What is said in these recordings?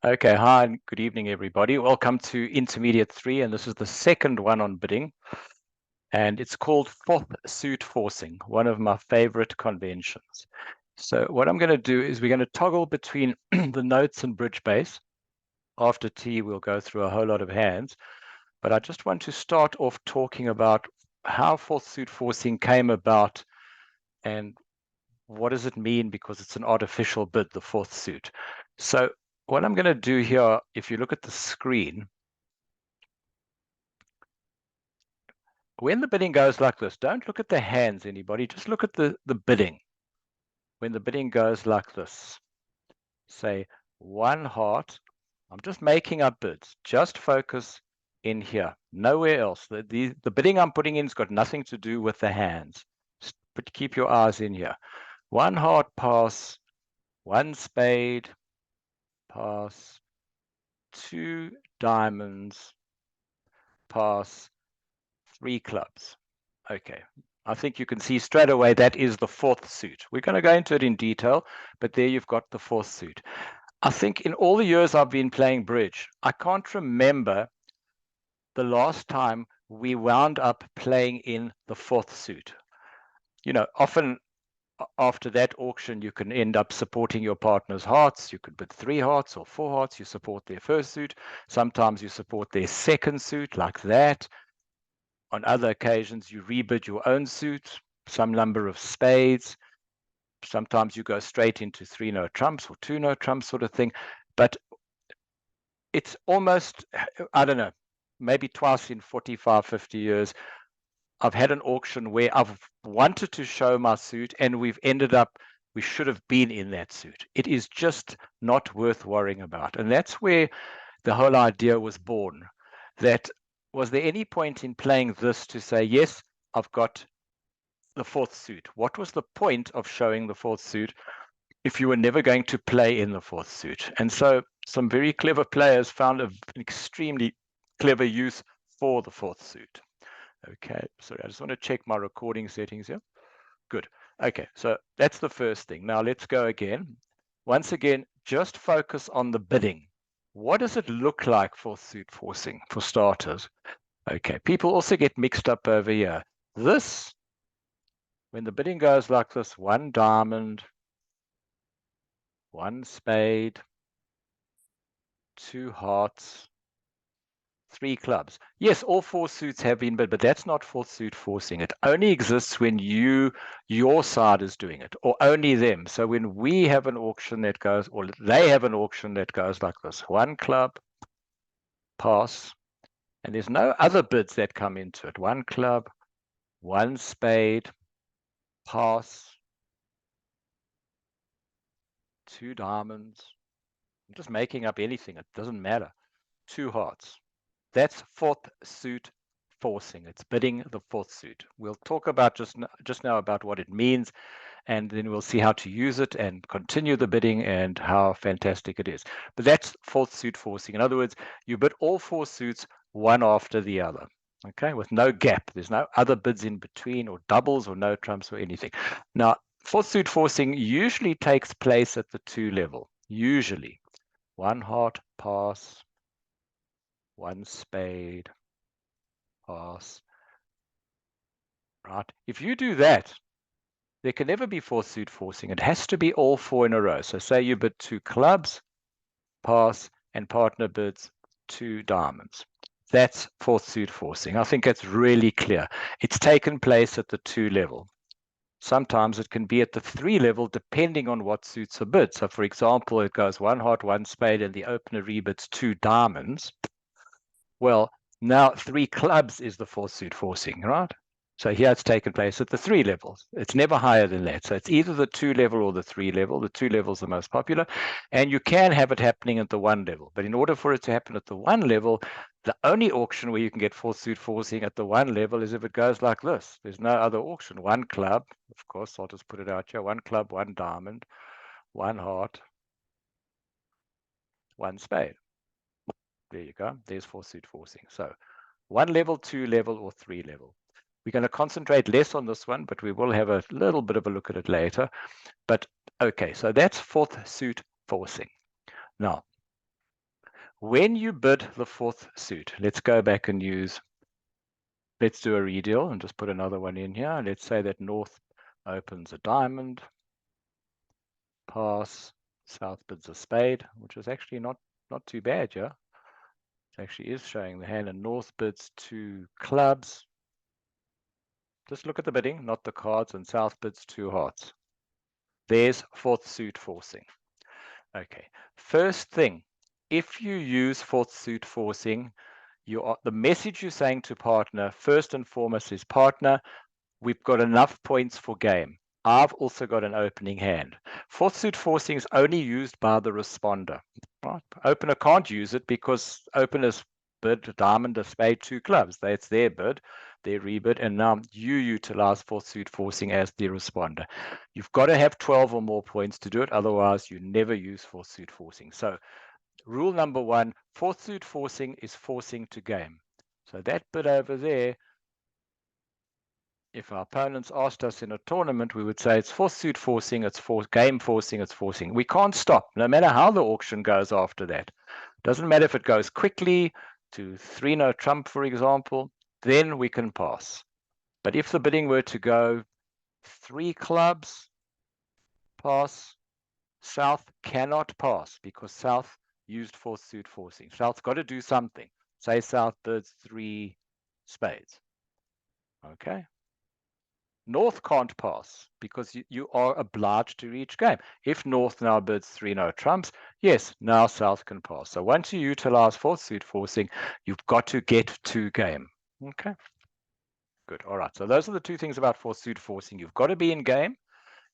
Okay, hi and good evening, everybody. Welcome to Intermediate 3, and this is the second one on bidding. And it's called fourth suit forcing, one of my favorite conventions. So what I'm going to do is we're going to toggle between the notes and bridge base. After T, we'll go through a whole lot of hands. But I just want to start off talking about how fourth suit forcing came about and what does it mean, because it's an artificial bid, the fourth suit. So what I'm going to do here, if you look at the screen, when the bidding goes like this, don't look at the hands, anybody, just look at the bidding. When the bidding goes like this, say one heart, I'm just making up bids, just focus in here, nowhere else. The bidding I'm putting in has got nothing to do with the hands. But keep your eyes in here. One heart pass, one spade pass, two diamonds pass, three clubs. Okay, I think you can see straight away that is the fourth suit. We're going to go into it in detail, but there you've got the fourth suit. I think in all the years I've been playing bridge, I can't remember the last time we wound up playing in the fourth suit. You know, often after that auction, you can end up supporting your partner's hearts. You could bid three hearts or four hearts. You support their first suit. Sometimes you support their second suit, like that. On other occasions, you rebid your own suit, some number of spades. Sometimes you go straight into three no trumps or two no trumps sort of thing. But it's almost, I don't know, maybe twice in 45, 50 years, I've had an auction where I've wanted to show my suit and we've ended up, we should have been in that suit. It is just not worth worrying about. And that's where the whole idea was born. That was there any point in playing this to say, yes, I've got the fourth suit? What was the point of showing the fourth suit if you were never going to play in the fourth suit? And so some very clever players found an extremely clever use for the fourth suit. Okay, sorry, I just want to check my recording settings here. Good. Okay, so that's the first thing. Now let's go again. Once again, just focus on the bidding. What does it look like for suit forcing, for starters? Okay, people also get mixed up over here. This, when the bidding goes like this, one diamond, one spade, two hearts, three clubs. Yes, all four suits have been bid, but that's not fourth suit forcing. It only exists when your side is doing it, or only them. So when we have an auction that goes, or they have an auction that goes like this, one club, pass, and there's no other bids that come into it. One club, one spade, pass, two diamonds. I'm just making up anything. It doesn't matter. Two hearts. That's fourth suit forcing. It's bidding the fourth suit. We'll talk about just now about what it means, and then we'll see how to use it and continue the bidding and how fantastic it is. But that's fourth suit forcing. In other words, you bid all four suits one after the other, okay, with no gap. There's no other bids in between or doubles or no trumps or anything. Now, fourth suit forcing usually takes place at the two level. Usually, one heart pass, one spade pass, right? If you do that, there can never be fourth suit forcing. It has to be all four in a row. So say you bid two clubs, pass, and partner bids two diamonds. That's fourth suit forcing. I think that's really clear. It's taken place at the two level. Sometimes it can be at the three level, depending on what suits are bid. So for example, it goes one heart, one spade, and the opener rebids two diamonds. Well, now three clubs is the fourth suit forcing, right? So here it's taken place at the three levels. It's never higher than that. So it's either the two level or the three level. The two level is the most popular. And you can have it happening at the one level. But in order for it to happen at the one level, the only auction where you can get fourth suit forcing at the one level is if it goes like this. There's no other auction. One club, of course, I'll just put it out here. One club, one diamond, one heart, one spade. There you go. There's fourth suit forcing. So one level, two level, or three level. We're going to concentrate less on this one, but we will have a little bit of a look at it later. But okay, so that's fourth suit forcing. Now, When you bid the fourth suit, let's go back and let's do a redeal and just put another one in here. Let's say that North opens a diamond, pass, South bids a spade, which is actually not too bad, yeah? It actually is showing the hand, and North bids two clubs. Just look at the bidding, not the cards, and South bids two hearts. There's fourth suit forcing. Okay, first thing, if you use fourth suit forcing, the message you're saying to partner, first and foremost, is partner, we've got enough points for game. I've also got an opening hand. Fourth suit forcing is only used by the responder. Right? Opener can't use it because openers bid a diamond, a spade, two clubs. That's their bid, their rebid, and now you utilize fourth suit forcing as the responder. You've got to have 12 or more points to do it, otherwise you never use fourth suit forcing. So rule number one, fourth suit forcing is forcing to game. So that bit over there, if our opponents asked us in a tournament, we would say it's fourth suit forcing, it's game forcing, it's forcing. We can't stop, no matter how the auction goes after that. Doesn't matter if it goes quickly to 3 no trump, for example, then we can pass. But if the bidding were to go 3 clubs, pass, South cannot pass because South used fourth suit forcing. South's got to do something. Say South bids 3 spades. Okay. North can't pass because you are obliged to reach game. If North now bids 3 no trumps, yes, now South can pass. So once you utilize fourth suit forcing, you've got to get to game. Okay. Good. All right. So those are the two things about fourth suit forcing. You've got to be in game.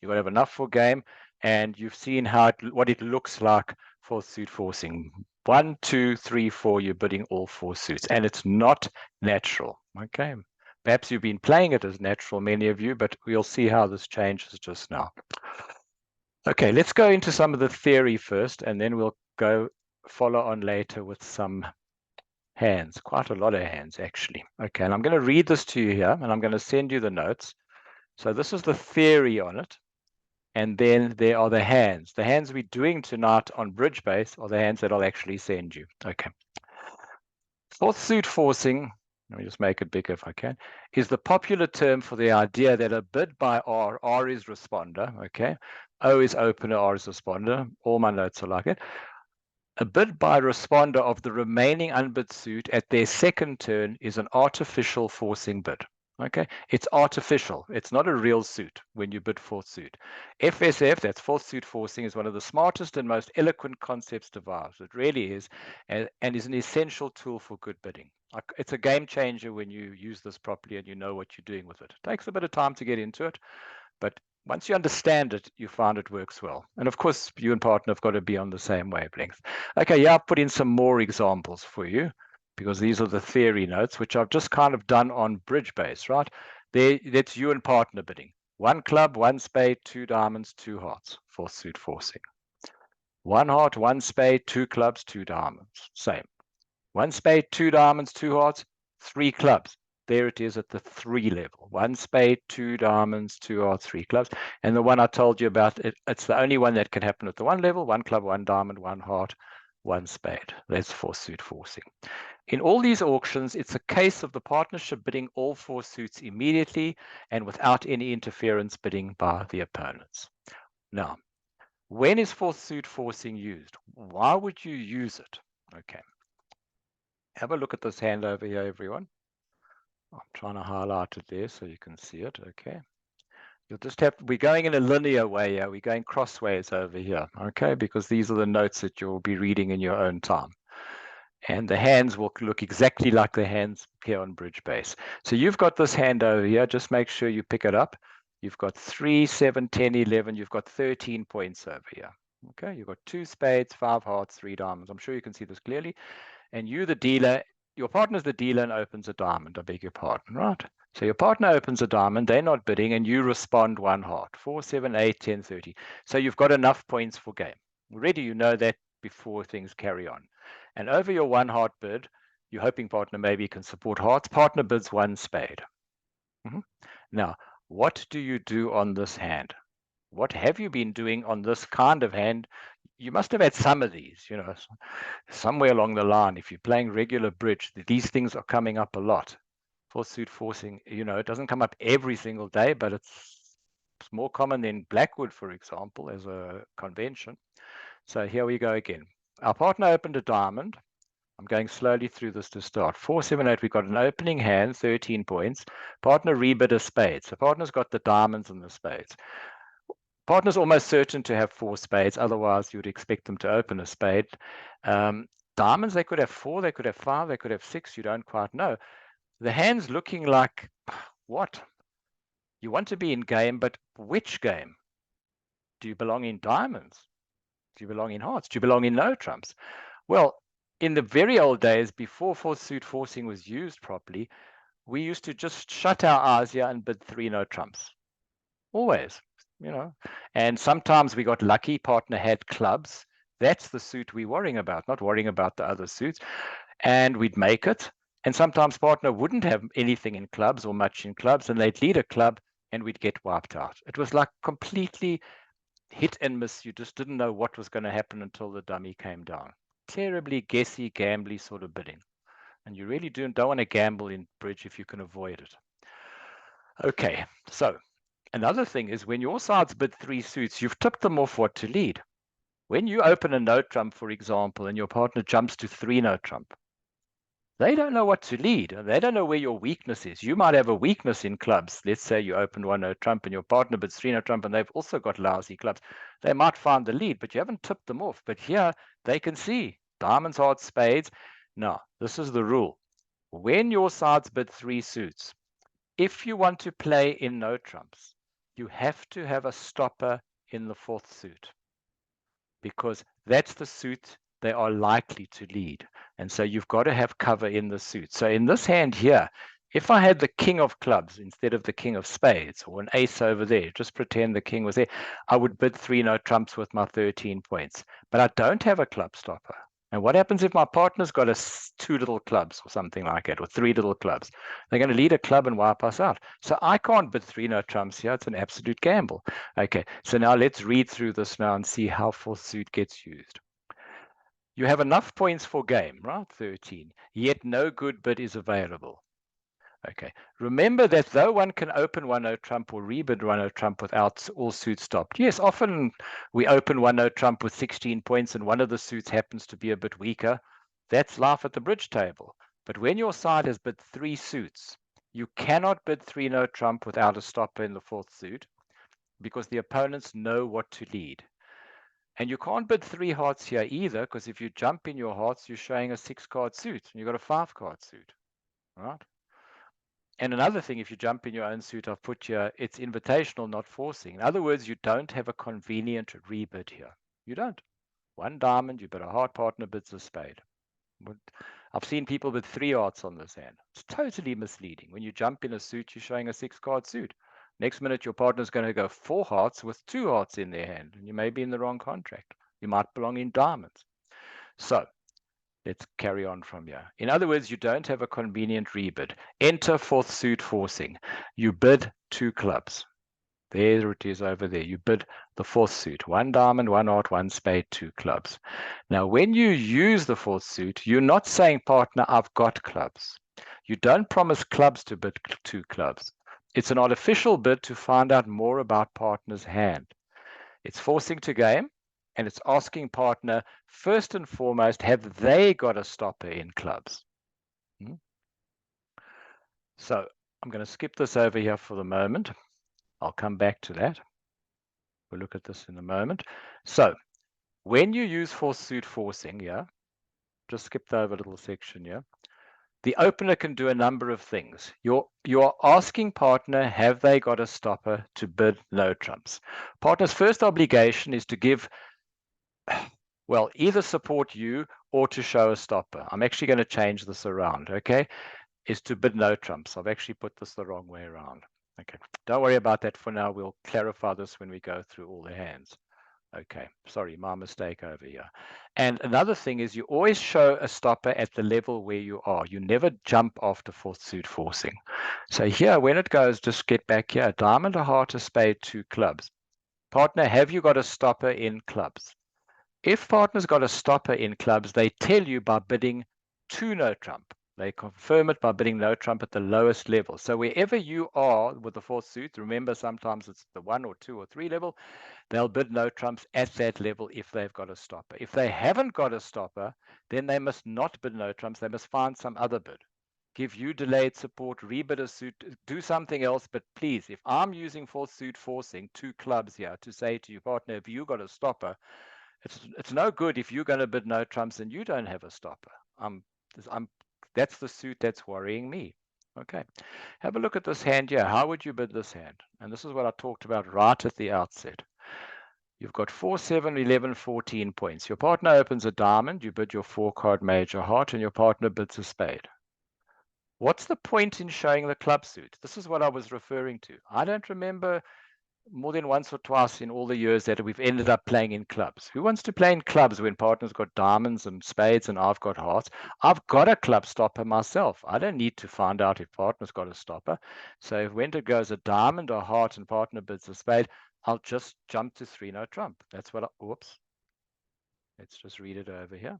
You've got to have enough for game. And you've seen what it looks like fourth suit forcing. 1, 2, 3, 4, you're bidding all 4 suits. And it's not natural. Okay. Perhaps you've been playing it as natural, many of you, but we'll see how this changes just now. Okay, let's go into some of the theory first, and then we'll go follow on later with some hands, quite a lot of hands, actually. Okay, and I'm going to read this to you here, and I'm going to send you the notes. So this is the theory on it, and then there are the hands. The hands we're doing tonight on Bridge Base are the hands that I'll actually send you. Okay. Fourth suit forcing, let me just make it bigger if I can, is the popular term for the idea that a bid by R is responder, okay? O is opener, R is responder. All my notes are like it. A bid by responder of the remaining unbid suit at their second turn is an artificial forcing bid. Okay, it's artificial. It's not a real suit when you bid fourth suit. FSF, that's fourth suit forcing, is one of the smartest and most eloquent concepts devised. It really is, and is an essential tool for good bidding. It's a game changer when you use this properly and you know what you're doing with it. It takes a bit of time to get into it, but once you understand it, you find it works well. And of course, you and partner have got to be on the same wavelength. Okay, yeah, I've put in some more examples for you because these are the theory notes, which I've just kind of done on Bridge Base, right? That's you and partner bidding. 1 club, 1 spade, 2 diamonds, 2 hearts, fourth suit forcing. 1 heart, 1 spade, 2 clubs, 2 diamonds, same. 1 spade, 2 diamonds, 2 hearts, 3 clubs. There it is at the 3 level. 1 spade, 2 diamonds, 2 hearts, 3 clubs. And the one I told you about, it's the only one that can happen at the 1 level. 1 club, 1 diamond, 1 heart, 1 spade. That's fourth suit forcing. In all these auctions, it's a case of the partnership bidding all 4 suits immediately and without any interference bidding by the opponents. Now, when is fourth suit forcing used? Why would you use it? Okay. Have a look at this hand over here, everyone. I'm trying to highlight it there so you can see it. Okay. You'll just have, we're going in a linear way here. We're going crossways over here. Okay. Because these are the notes that you'll be reading in your own time. And the hands will look exactly like the hands here on Bridge Base. So you've got this hand over here. Just make sure you pick it up. You've got 3, 7, 10, 11. You've got 13 points over here. Okay. You've got 2 spades, 5 hearts, 3 diamonds. I'm sure you can see this clearly. And you, the dealer, your partner's the dealer and opens a diamond. I beg your pardon, right? So your partner opens a diamond, they're not bidding, and you respond 1 heart. 4, 7, 8, 10, 30. So you've got enough points for game. Already you know that before things carry on. And over your 1 heart bid, your hoping partner maybe can support hearts. Partner bids 1 spade. Now, what do you do on this hand? what have you been doing on this kind of hand? You must have had some of these, you know, somewhere along the line. If you're playing regular bridge, these things are coming up a lot. Fourth suit forcing, you know, it doesn't come up every single day, but it's more common than Blackwood, for example, as a convention. So here we go again. Our partner opened a diamond. I'm going slowly through this to start. 4, 7, 8, we've got an opening hand, 13 points. Partner rebid a spade. So partner's got the diamonds and the spades. Partner's almost certain to have 4 spades. Otherwise, you would expect them to open a spade. Diamonds, they could have 4, they could have 5, they could have 6. You don't quite know. The hand's looking like, what? You want to be in game, but which game? Do you belong in diamonds? Do you belong in hearts? Do you belong in no trumps? Well, in the very old days, before fourth suit forcing was used properly, we used to just shut our eyes here and bid 3 no trumps. Always, you know. And sometimes we got lucky, partner had clubs. That's the suit we're worrying about, not worrying about the other suits. And we'd make it. And sometimes partner wouldn't have anything in clubs or much in clubs, and they'd lead a club and we'd get wiped out. It was like completely hit and miss. You just didn't know what was going to happen until the dummy came down. Terribly guessy, gambly sort of bidding. And you really don't want to gamble in bridge if you can avoid it. Okay, so another thing is when your side's bid 3 suits, you've tipped them off what to lead. When you open a no trump, for example, and your partner jumps to 3 no trump, they don't know what to lead. They don't know where your weakness is. You might have a weakness in clubs. Let's say you open 1 no trump and your partner bids 3 no trump and they've also got lousy clubs. They might find the lead, but you haven't tipped them off. But here they can see diamonds, hearts, spades. Now, this is the rule. When your side's bid 3 suits, if you want to play in no trumps, you have to have a stopper in the 4th suit, because that's the suit they are likely to lead. And so you've got to have cover in the suit. So in this hand here, if I had the king of clubs instead of the king of spades, or an ace over there, just pretend the king was there, I would bid 3 no trumps with my 13 points. But I don't have a club stopper. And what happens if my partner's got 2 little clubs or something like that, or 3 little clubs? They're going to lead a club and wipe us out. So I can't bid 3 no trumps here. It's an absolute gamble. Okay, so now let's read through this now and see how 4th suit gets used. You have enough points for game, right? 13, yet no good bid is available. Okay, remember that though one can open 1 no trump or rebid 1 no trump without all suits stopped. Yes, often we open 1 no trump with 16 points and one of the suits happens to be a bit weaker. That's life at the bridge table. But when your side has bid 3 suits, you cannot bid 3 no trump without a stopper in the 4th suit, because the opponents know what to lead. And you can't bid 3 hearts here either, because if you jump in your hearts, you're showing a 6-card suit, and you've got a 5-card suit, right? And another thing, if you jump in your own suit, I've put here, it's invitational, not forcing. In other words, you don't have a convenient rebid here. You don't. 1 diamond, you bid a heart, partner bids a spade. But I've seen people with 3 hearts on this hand. It's totally misleading. When you jump in a suit, you're showing a 6-card suit. Next minute, your partner's going to go 4 hearts with 2 hearts in their hand, and you may be in the wrong contract. You might belong in diamonds. So let's carry on from here. In other words, you don't have a convenient rebid. Enter 4th suit forcing. You bid 2 clubs. There it is over there. You bid the 4th suit. 1 diamond, 1 heart, 1 spade, 2 clubs. Now, when you use the 4th suit, you're not saying, partner, I've got clubs. You don't promise clubs to bid 2 clubs. It's an artificial bid to find out more about partner's hand. It's forcing to game, and it's asking partner, first and foremost, have they got a stopper in clubs? So I'm going to skip this over here for the moment. I'll come back to that. We'll look at this in a moment. So when you use 4th suit forcing, just skip over a little section here. The opener can do a number of things. You're asking partner, have they got a stopper to bid no trumps? Partner's first obligation is to give, well, either support you or to show a stopper. I'm actually going to change this around, okay? Is to bid no trumps. I've actually put this the wrong way around. Okay, don't worry about that for now. We'll clarify this when we go through all the hands. Okay, sorry, my mistake over here. And another thing is you always show a stopper at the level where you are. You never jump after 4th suit forcing. So here, when it goes, just get back here, a diamond, a heart, a spade, 2 clubs. Partner, have you got a stopper in clubs? If partner's got a stopper in clubs, they tell you by bidding to no trump. They confirm it by bidding no trump at the lowest level. So wherever you are with the fourth suit, remember sometimes it's the 1 or 2 or 3 level, they'll bid no trumps at that level if they've got a stopper. If they haven't got a stopper, then they must not bid no trumps. They must find some other bid. Give you delayed support, rebid a suit, do something else. But please, if I'm using fourth suit forcing 2 clubs here to say to you, partner, if you got a stopper, it's no good if you're going to bid no trumps and you don't have a stopper. That's the suit that's worrying me. Okay, have a look at this hand here. How would you bid this hand? And this is what I talked about right at the outset. You've got 4, 7, 11, 14 points. Your partner opens a diamond, you bid your 4-card major heart, and your partner bids a spade. What's the point in showing the club suit? This is what I was referring to. I don't remember more than once or twice in all the years that we've ended up playing in clubs. Who wants to play in clubs when partner's got diamonds and spades and I've got hearts? I've got a club stopper myself. I don't need to find out if partner's got a stopper. So if when it goes a diamond or heart and partner bids a spade, I'll just jump to 3 no trump. That's what whoops. Let's just read it over here.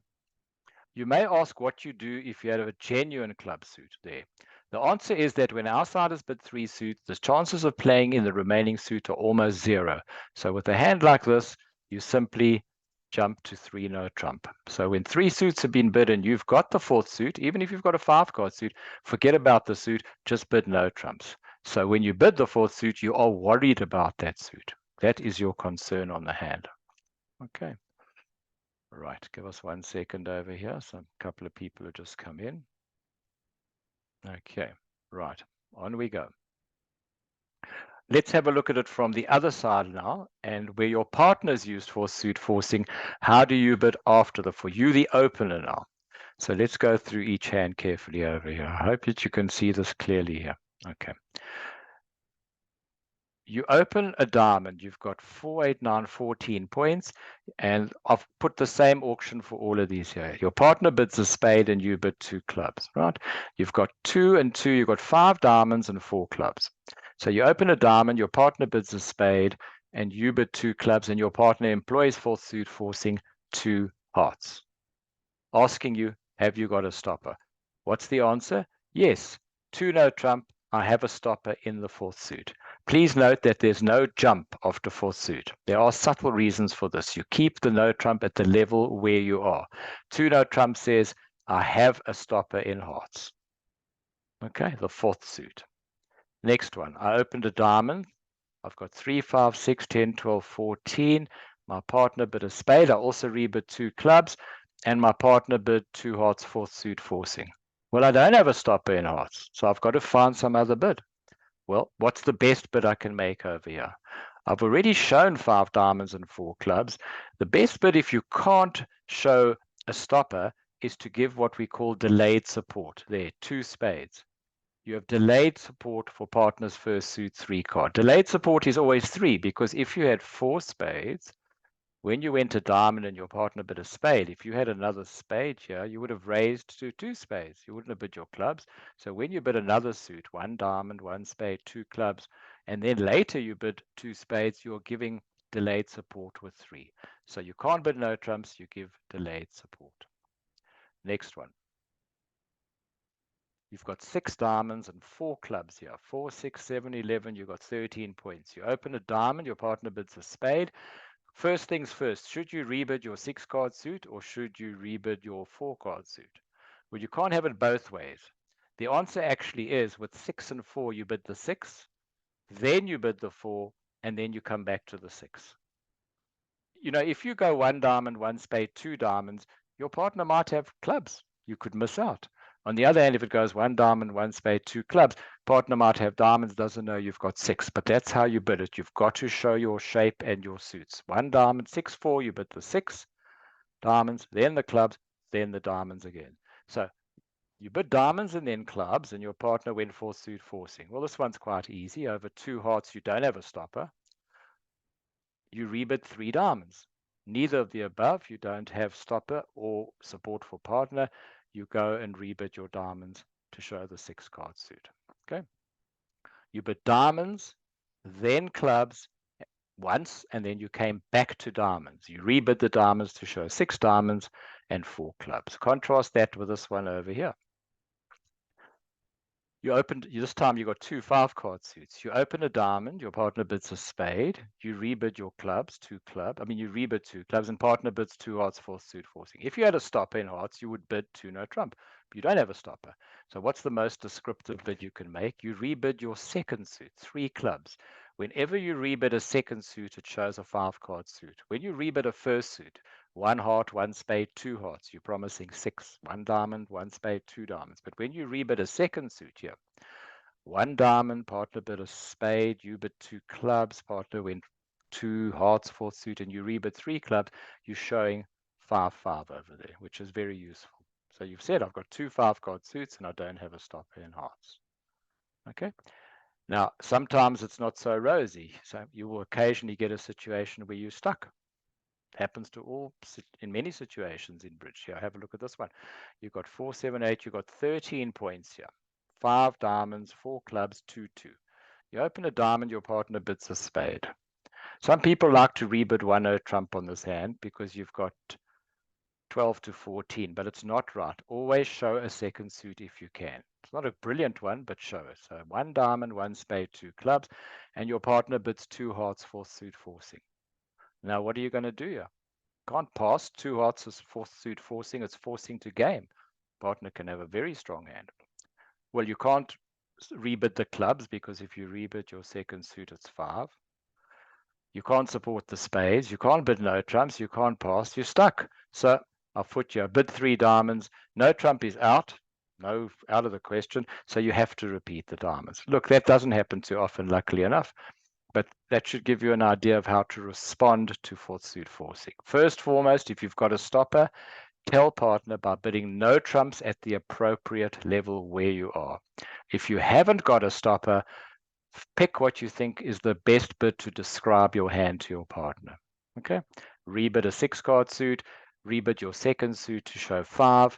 You may ask what you do if you have a genuine club suit there. The answer is that when outsiders bid 3 suits, the chances of playing in the remaining suit are almost 0. So with a hand like this, you simply jump to 3 no trump. So when 3 suits have been bid and you've got the 4th suit, even if you've got a 5-card suit, forget about the suit, just bid no trumps. So when you bid the 4th suit, you are worried about that suit. That is your concern on the hand. Okay. Right, give us 1 second over here. So a couple of people have just come in. Okay, right, on we go. Let's have a look at it from the other side now, and where your partner's used for suit forcing, how do you bid after for you, the opener now? So let's go through each hand carefully over here. I hope that you can see this clearly here. Okay. You open a diamond, you've got 4, 8, 9, 14 points, and I've put the same auction for all of these here. Your partner bids a spade and you bid 2 clubs, right? You've got 2 and 2, you've got 5 diamonds and 4 clubs. So you open a diamond, your partner bids a spade, and you bid 2 clubs, and your partner employs fourth suit forcing 2 hearts. Asking you, have you got a stopper? What's the answer? Yes, 2 no trump, I have a stopper in the 4th suit. Please note that there's no jump after 4th suit. There are subtle reasons for this. You keep the no trump at the level where you are. 2 no trump says, I have a stopper in hearts. Okay, the 4th suit. Next one, I opened a diamond. I've got 3, 5, 6, 10, 12, 14. My partner bid a spade. I also rebid 2 clubs, and my partner bid 2 hearts, 4th suit forcing. Well, I don't have a stopper in hearts, so I've got to find some other bid. Well, what's the best bid I can make over here? I've already shown 5 diamonds and 4 clubs. The best bid, if you can't show a stopper, is to give what we call delayed support. There, 2 spades. You have delayed support for partner's first suit 3 card. Delayed support is always 3, because if you had 4 spades, when you went to diamond and your partner bid a spade, if you had another spade here, you would have raised to 2 spades. You wouldn't have bid your clubs. So when you bid another suit, 1 diamond, 1 spade, 2 clubs, and then later you bid 2 spades, you're giving delayed support with 3. So you can't bid no trumps, you give delayed support. Next one. You've got 6 diamonds and 4 clubs here. 4, 6, 7, 11, you've got 13 points. You open a diamond, your partner bids a spade. First things first, should you rebid your 6-card suit or should you rebid your 4-card suit? Well, you can't have it both ways. The answer actually is with 6 and 4, you bid the 6, then you bid the 4, and then you come back to the 6. You know, if you go 1 diamond, 1 spade, 2 diamonds, your partner might have clubs. You could miss out. On the other hand, if it goes 1 diamond, 1 spade, 2 clubs, partner might have diamonds, doesn't know you've got 6, but that's how you bid it. You've got to show your shape and your suits. 1 diamond, 6, 4, you bid the 6 diamonds, then the clubs, then the diamonds again. So you bid diamonds and then clubs, and your partner went for suit forcing. Well, this one's quite easy. Over 2 hearts, you don't have a stopper. You rebid 3 diamonds. Neither of the above, you don't have stopper or support for partner. You go and rebid your diamonds to show the 6-card suit. Okay. You bid diamonds, then clubs, once, and then you came back to diamonds. You rebid the diamonds to show 6 diamonds and 4 clubs. Contrast that with this one over here. You opened, this time you got 2 5-card suits. You open a diamond, your partner bids a spade, you rebid your clubs, 2 club. I mean, you rebid 2 clubs, and partner bids 2 hearts, 4 suit, forcing. If you had a stopper in hearts, you would bid 2 no trump. But you don't have a stopper. So what's the most descriptive bid you can make? You rebid your second suit, 3 clubs. Whenever you rebid a second suit, it shows a 5-card suit. When you rebid a first suit, 1 heart, 1 spade, 2 hearts, you're promising 6, 1 diamond, 1 spade, 2 diamonds. But when you rebid a second suit here, 1 diamond, partner bid a spade, you bid 2 clubs, partner went 2 hearts, 4 suit, and you rebid 3 clubs, you're showing 5-5 over there, which is very useful. So you've said, I've got 2 5-card suits and I don't have a stopper in hearts. Okay. Now, sometimes it's not so rosy. So you will occasionally get a situation where you're stuck. It happens to all, in many situations in bridge. Here, have a look at this one. You've got 4, 7, 8, you've got 13 points here. 5 diamonds, 4 clubs, 2, 2. You open a diamond, your partner bids a spade. Some people like to rebid 1 no trump on this hand because you've got 12 to 14, but it's not right. Always show a second suit if you can. It's not a brilliant one, but show it. So 1 diamond, 1 spade, 2 clubs, and your partner bids 2 hearts, 4 suit, forcing. Now, what are you going to do here? Can't pass. 2 hearts is 4 suit, forcing. It's forcing to game. Partner can have a very strong hand. Well, you can't rebid the clubs because if you rebid your second suit, it's 5. You can't support the spades. You can't bid no trumps. You can't pass. You're stuck. So I'll put you bid 3 diamonds. No trump is out. No, out of the question. So you have to repeat the diamonds. Look, that doesn't happen too often, luckily enough. But that should give you an idea of how to respond to 4th suit forcing. First foremost, if you've got a stopper, tell partner by bidding no trumps at the appropriate level where you are. If you haven't got a stopper, pick what you think is the best bid to describe your hand to your partner. Okay, rebid a 6-card suit, rebid your second suit to show 5,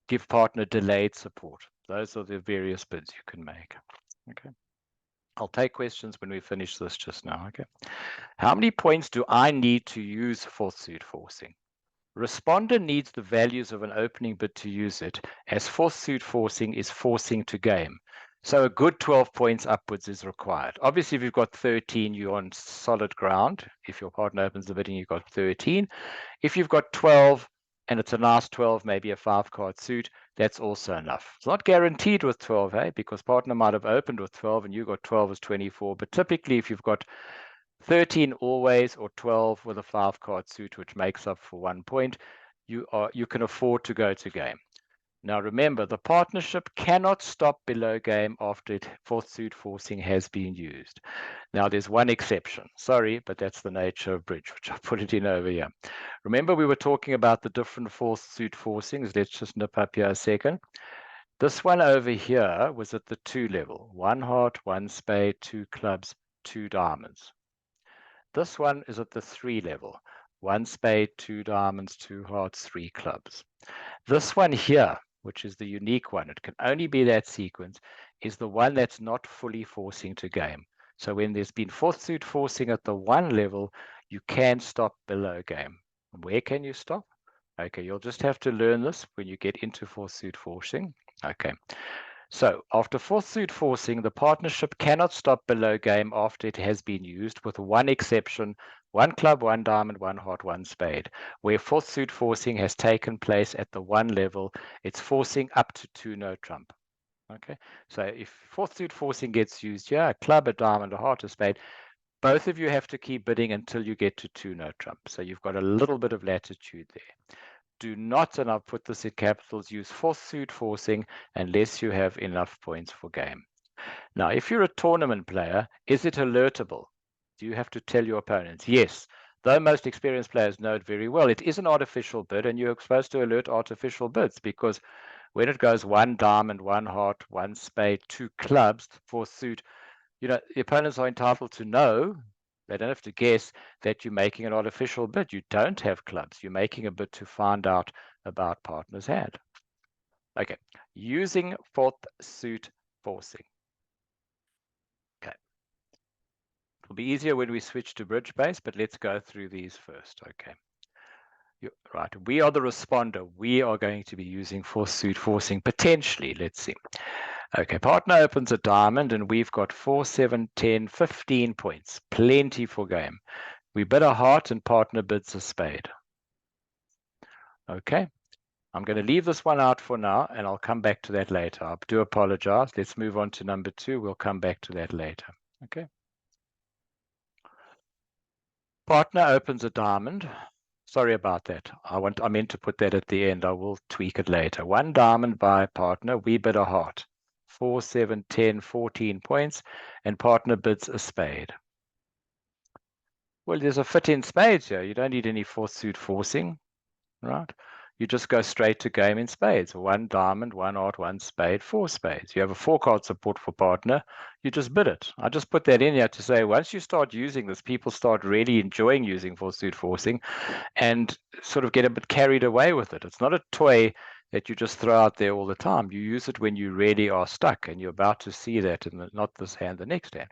give partner delayed support. Those are the various bids you can make. Okay, I'll take questions when we finish this just now. Okay, how many points do I need to use 4th suit forcing? Responder needs the values of an opening bid to use it, as 4th suit forcing is forcing to game. So a good 12 points upwards is required. Obviously, if you've got 13, you're on solid ground. If your partner opens the bidding, you've got 13. If you've got 12 and it's a nice 12, maybe a 5-card suit, that's also enough. It's not guaranteed with 12, hey, because partner might have opened with 12 and you got 12 as 24. But typically, if you've got 13 always or 12 with a 5-card suit, which makes up for 1 point, you can afford to go to game. Now remember, the partnership cannot stop below game after 4th suit forcing has been used. Now there's one exception. Sorry, but that's the nature of bridge, which I put it in over here. Remember we were talking about the different 4th suit forcings. Let's just nip up here a second. This one over here was at the 2 level. 1 heart, 1 spade, 2 clubs, 2 diamonds. This one is at the 3 level. 1 spade, 2 diamonds, 2 hearts, 3 clubs. This one here, which is the unique one, it can only be that sequence, is the one that's not fully forcing to game. So when there's been 4th suit forcing at the 1 level, you can stop below game. Where can you stop? Okay, you'll just have to learn this when you get into 4th suit forcing. Okay. So after 4th suit forcing, the partnership cannot stop below game after it has been used, with one exception: 1 club, 1 diamond, 1 heart, 1 spade. Where 4th suit forcing has taken place at the 1 level, it's forcing up to 2 no trump. Okay, so if 4th suit forcing gets used here, a club, a diamond, a heart, a spade, both of you have to keep bidding until you get to 2 no trump. So you've got a little bit of latitude there. Do not, and I'll put this in capitals, use 4th suit forcing unless you have enough points for game. Now, if you're a tournament player, is it alertable? Do you have to tell your opponents? Yes. Though most experienced players know it very well, it is an artificial bid, and you're supposed to alert artificial bids, because when it goes 1 diamond, 1 heart, 1 spade, 2 clubs, 4th suit, the opponents are entitled to know. They don't have to guess that you're making an artificial bid. You don't have clubs. You're making a bid to find out about partner's hand. Okay, using 4th suit forcing. Okay, It'll be easier when we switch to bridge base, but let's go through these first. Okay. Right, we are the responder. We are going to be using force suit forcing potentially. Let's see. Okay, partner opens a diamond and we've got 4, 7, 10, 15 points. Plenty for game. We bid a heart and partner bids a spade. Okay, I'm going to leave this one out for now and I'll come back to that later. I do apologize. Let's move on to number 2. We'll come back to that later. Okay. Partner opens a diamond. Sorry about that. I meant to put that at the end. I will tweak it later. 1 diamond by partner. We bid a heart. 4, 7, 10, 14 points. And partner bids a spade. Well, there's a fit in spades here. You don't need any force suit forcing, right? You just go straight to game in spades. 1 diamond, 1 heart, 1 spade, 4 spades. You have a 4-card support for partner. You just bid it. I just put that in here to say once you start using this, people start really enjoying using force suit forcing and sort of get a bit carried away with it. It's not a toy that you just throw out there all the time. You use it when you really are stuck, and you're about to see that in not this hand, the next hand.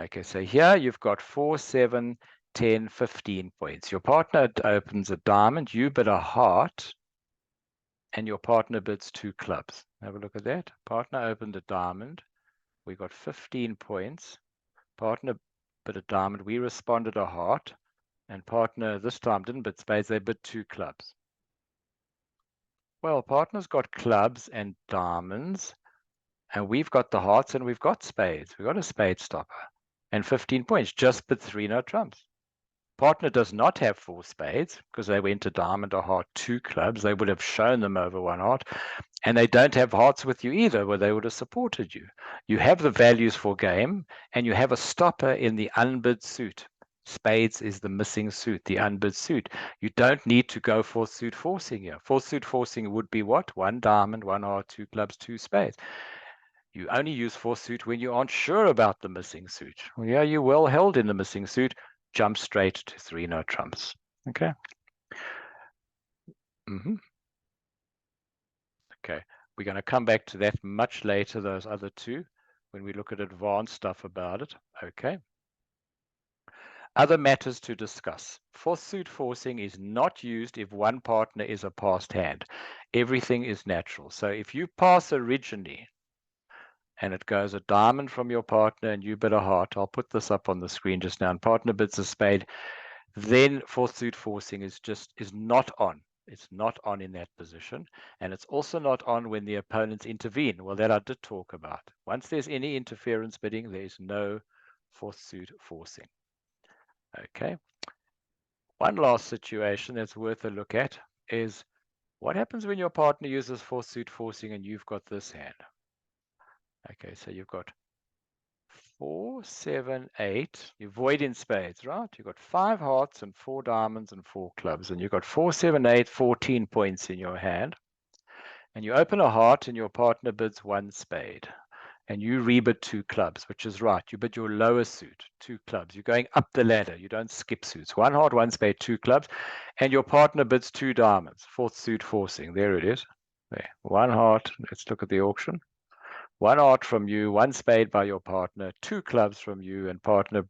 Okay, so here you've got 4, 7, 10, 15 points. Your partner opens a diamond, you bid a heart, and your partner bids 2 clubs. Have a look at that. Partner opened a diamond. We got 15 points. Partner bid a diamond. We responded a heart. And partner this time didn't bid spades. They bid 2 clubs. Well, partner's got clubs and diamonds. And we've got the hearts and we've got spades. We've got a spade stopper. And 15 points. Just bid 3 no trumps. Partner does not have 4 spades because they went to diamond, a heart, 2 clubs. They would have shown them over 1 heart. And they don't have hearts with you either, where they would have supported you. You have the values for game, and you have a stopper in the unbid suit. Spades is the missing suit, the unbid suit. You don't need to go for suit forcing here. For suit forcing would be what? 1 diamond, 1 heart, 2 clubs, 2 spades. You only use force suit when you aren't sure about the missing suit. Well, yeah, you're well held in the missing suit. Jump straight to 3 no trumps. Okay. Okay. We're going to come back to that much later, those other 2, when we look at advanced stuff about it. Okay. Other matters to discuss. Force suit forcing is not used if one partner is a passed hand. Everything is natural. So if you pass originally, and it goes a diamond from your partner and you bid a heart, I'll put this up on the screen just now, and partner bids a spade, then force suit forcing is not on. It's not on in that position, and it's also not on when the opponents intervene. Well, that I did talk about. Once there's any interference bidding, there is no force suit forcing. Okay. One last situation that's worth a look at is what happens when your partner uses force suit forcing and you've got this hand. Okay, so you've got 4, 7, 8. You void in spades, right? You've got 5 hearts and 4 diamonds and 4 clubs, and you've got 4, 7, 8, 14 points in your hand. And you open a heart and your partner bids 1 spade. And you rebid 2 clubs, which is right. You bid your lowest suit, 2 clubs. You're going up the ladder. You don't skip suits. 1 heart, 1 spade, 2 clubs. And your partner bids 2 diamonds. Fourth suit forcing. There it is. There. 1 heart. Let's look at the auction. 1 heart from you, 1 spade by your partner, 2 clubs from you, and partner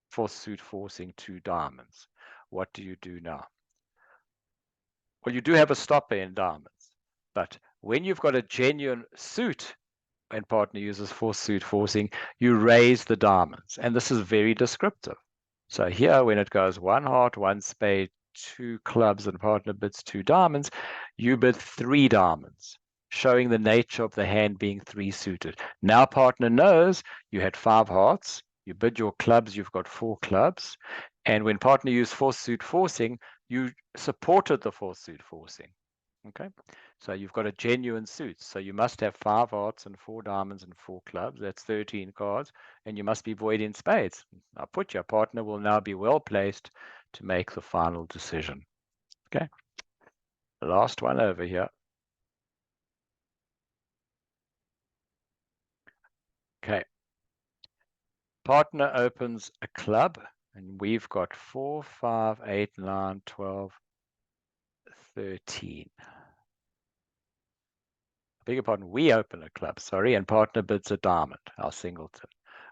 fourth suit forcing 2 diamonds. What do you do now? Well, you do have a stopper in diamonds. But when you've got a genuine suit, and partner uses force suit forcing, you raise the diamonds. And this is very descriptive. So here, when it goes 1 heart, 1 spade, 2 clubs, and partner bids 2 diamonds, you bid 3 diamonds, showing the nature of the hand being 3 suited. Now partner knows you had 5 hearts, you bid your clubs, you've got 4 clubs. And when partner used force suit forcing, you supported the force suit forcing. Okay, so you've got a genuine suit. So you must have 5 hearts and 4 diamonds and 4 clubs. That's 13 cards. And you must be void in spades. I put your partner will now be well placed to make the final decision. Okay, the last one over here. Okay, partner opens a club. And we've got 4, 5, 8, 9, 12, 13. Beg your pardon, we open a club, sorry, and partner bids a diamond, our singleton.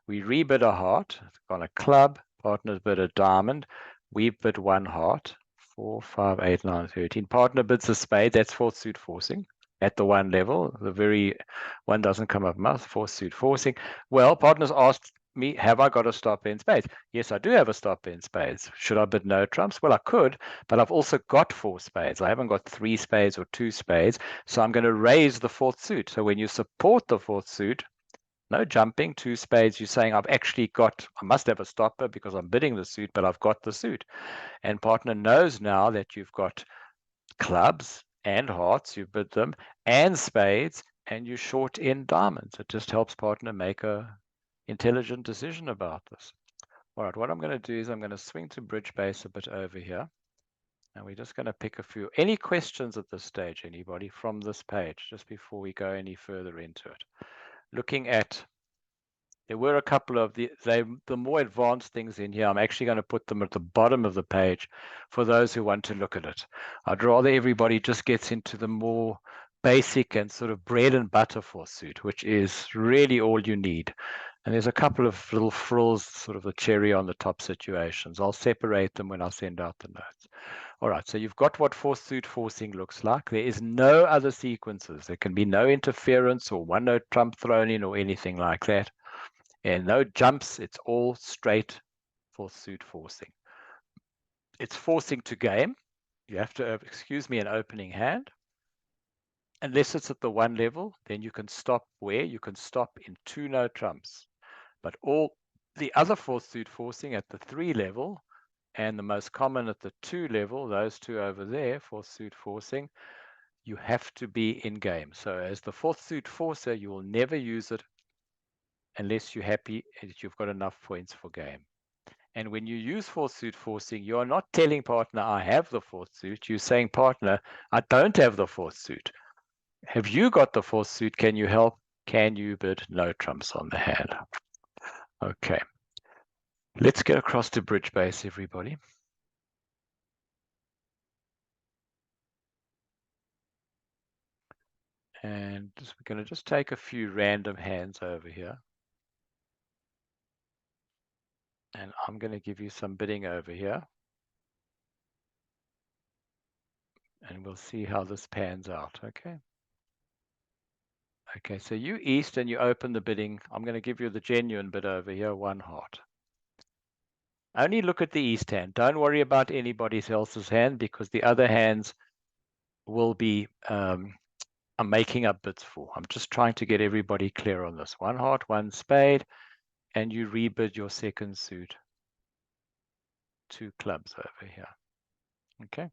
We rebid a heart on a club, partner's bid a diamond, we bid one heart, 4, 5, 8, 9, 13. Partner bids a spade, that's fourth suit forcing at the one level. The very one doesn't come up mouth, fourth suit forcing. Well, partners asked me, have I got a stop in spades? Yes, I do have a stop in spades. Should I bid no trumps? Well, I could, but I've also got 4 spades. I haven't got 3 spades or 2 spades, so I'm going to raise the fourth suit. So when you support the fourth suit, no jumping, 2 spades, you're saying I've actually got, I must have a stopper because I'm bidding the suit, but I've got the suit. And partner knows now that you've got clubs and hearts, you bid them, and spades, and you short in diamonds. It just helps partner make a intelligent decision about this. All right, what I'm going to do is I'm going to swing to bridge base a bit over here. And we're just going to pick a few. Any questions at this stage, anybody, from this page, just before we go any further into it? Looking at, there were a couple of the more advanced things in here. I'm actually going to put them at the bottom of the page for those who want to look at it. I'd rather everybody just gets into the more basic and sort of bread and butter suit, which is really all you need. And there's a couple of little frills, sort of the cherry on the top situations. I'll separate them when I send out the notes. All right, so you've got what fourth suit forcing looks like. There is no other sequences. There can be no interference or one note trump thrown in or anything like that. And no jumps. It's all straight fourth suit forcing. It's forcing to game. You have to, excuse me, an opening hand. Unless it's at the 1 level, then you can stop where? You can stop in 2 no trumps. But all the other fourth suit forcing at the 3 level, and the most common at the 2 level, those two over there, fourth suit forcing, you have to be in game. So as the fourth suit forcer, you will never use it unless you're happy that you've got enough points for game. And when you use fourth suit forcing, you are not telling partner, I have the fourth suit. You're saying, partner, I don't have the fourth suit. Have you got the fourth suit? Can you help? Can you bid no trumps on the hand? Okay. Let's get across to bridge base, everybody. And we're going to just take a few random hands over here. And I'm going to give you some bidding over here. And we'll see how this pans out, okay? Okay, so you east and you open the bidding. I'm going to give you the genuine bid over here, 1 heart. Only look at the east hand. Don't worry about anybody else's hand because the other hands will be I'm making up bids for. I'm just trying to get everybody clear on this. 1 heart, 1 spade, and you rebid your second suit. 2 clubs over here. Okay.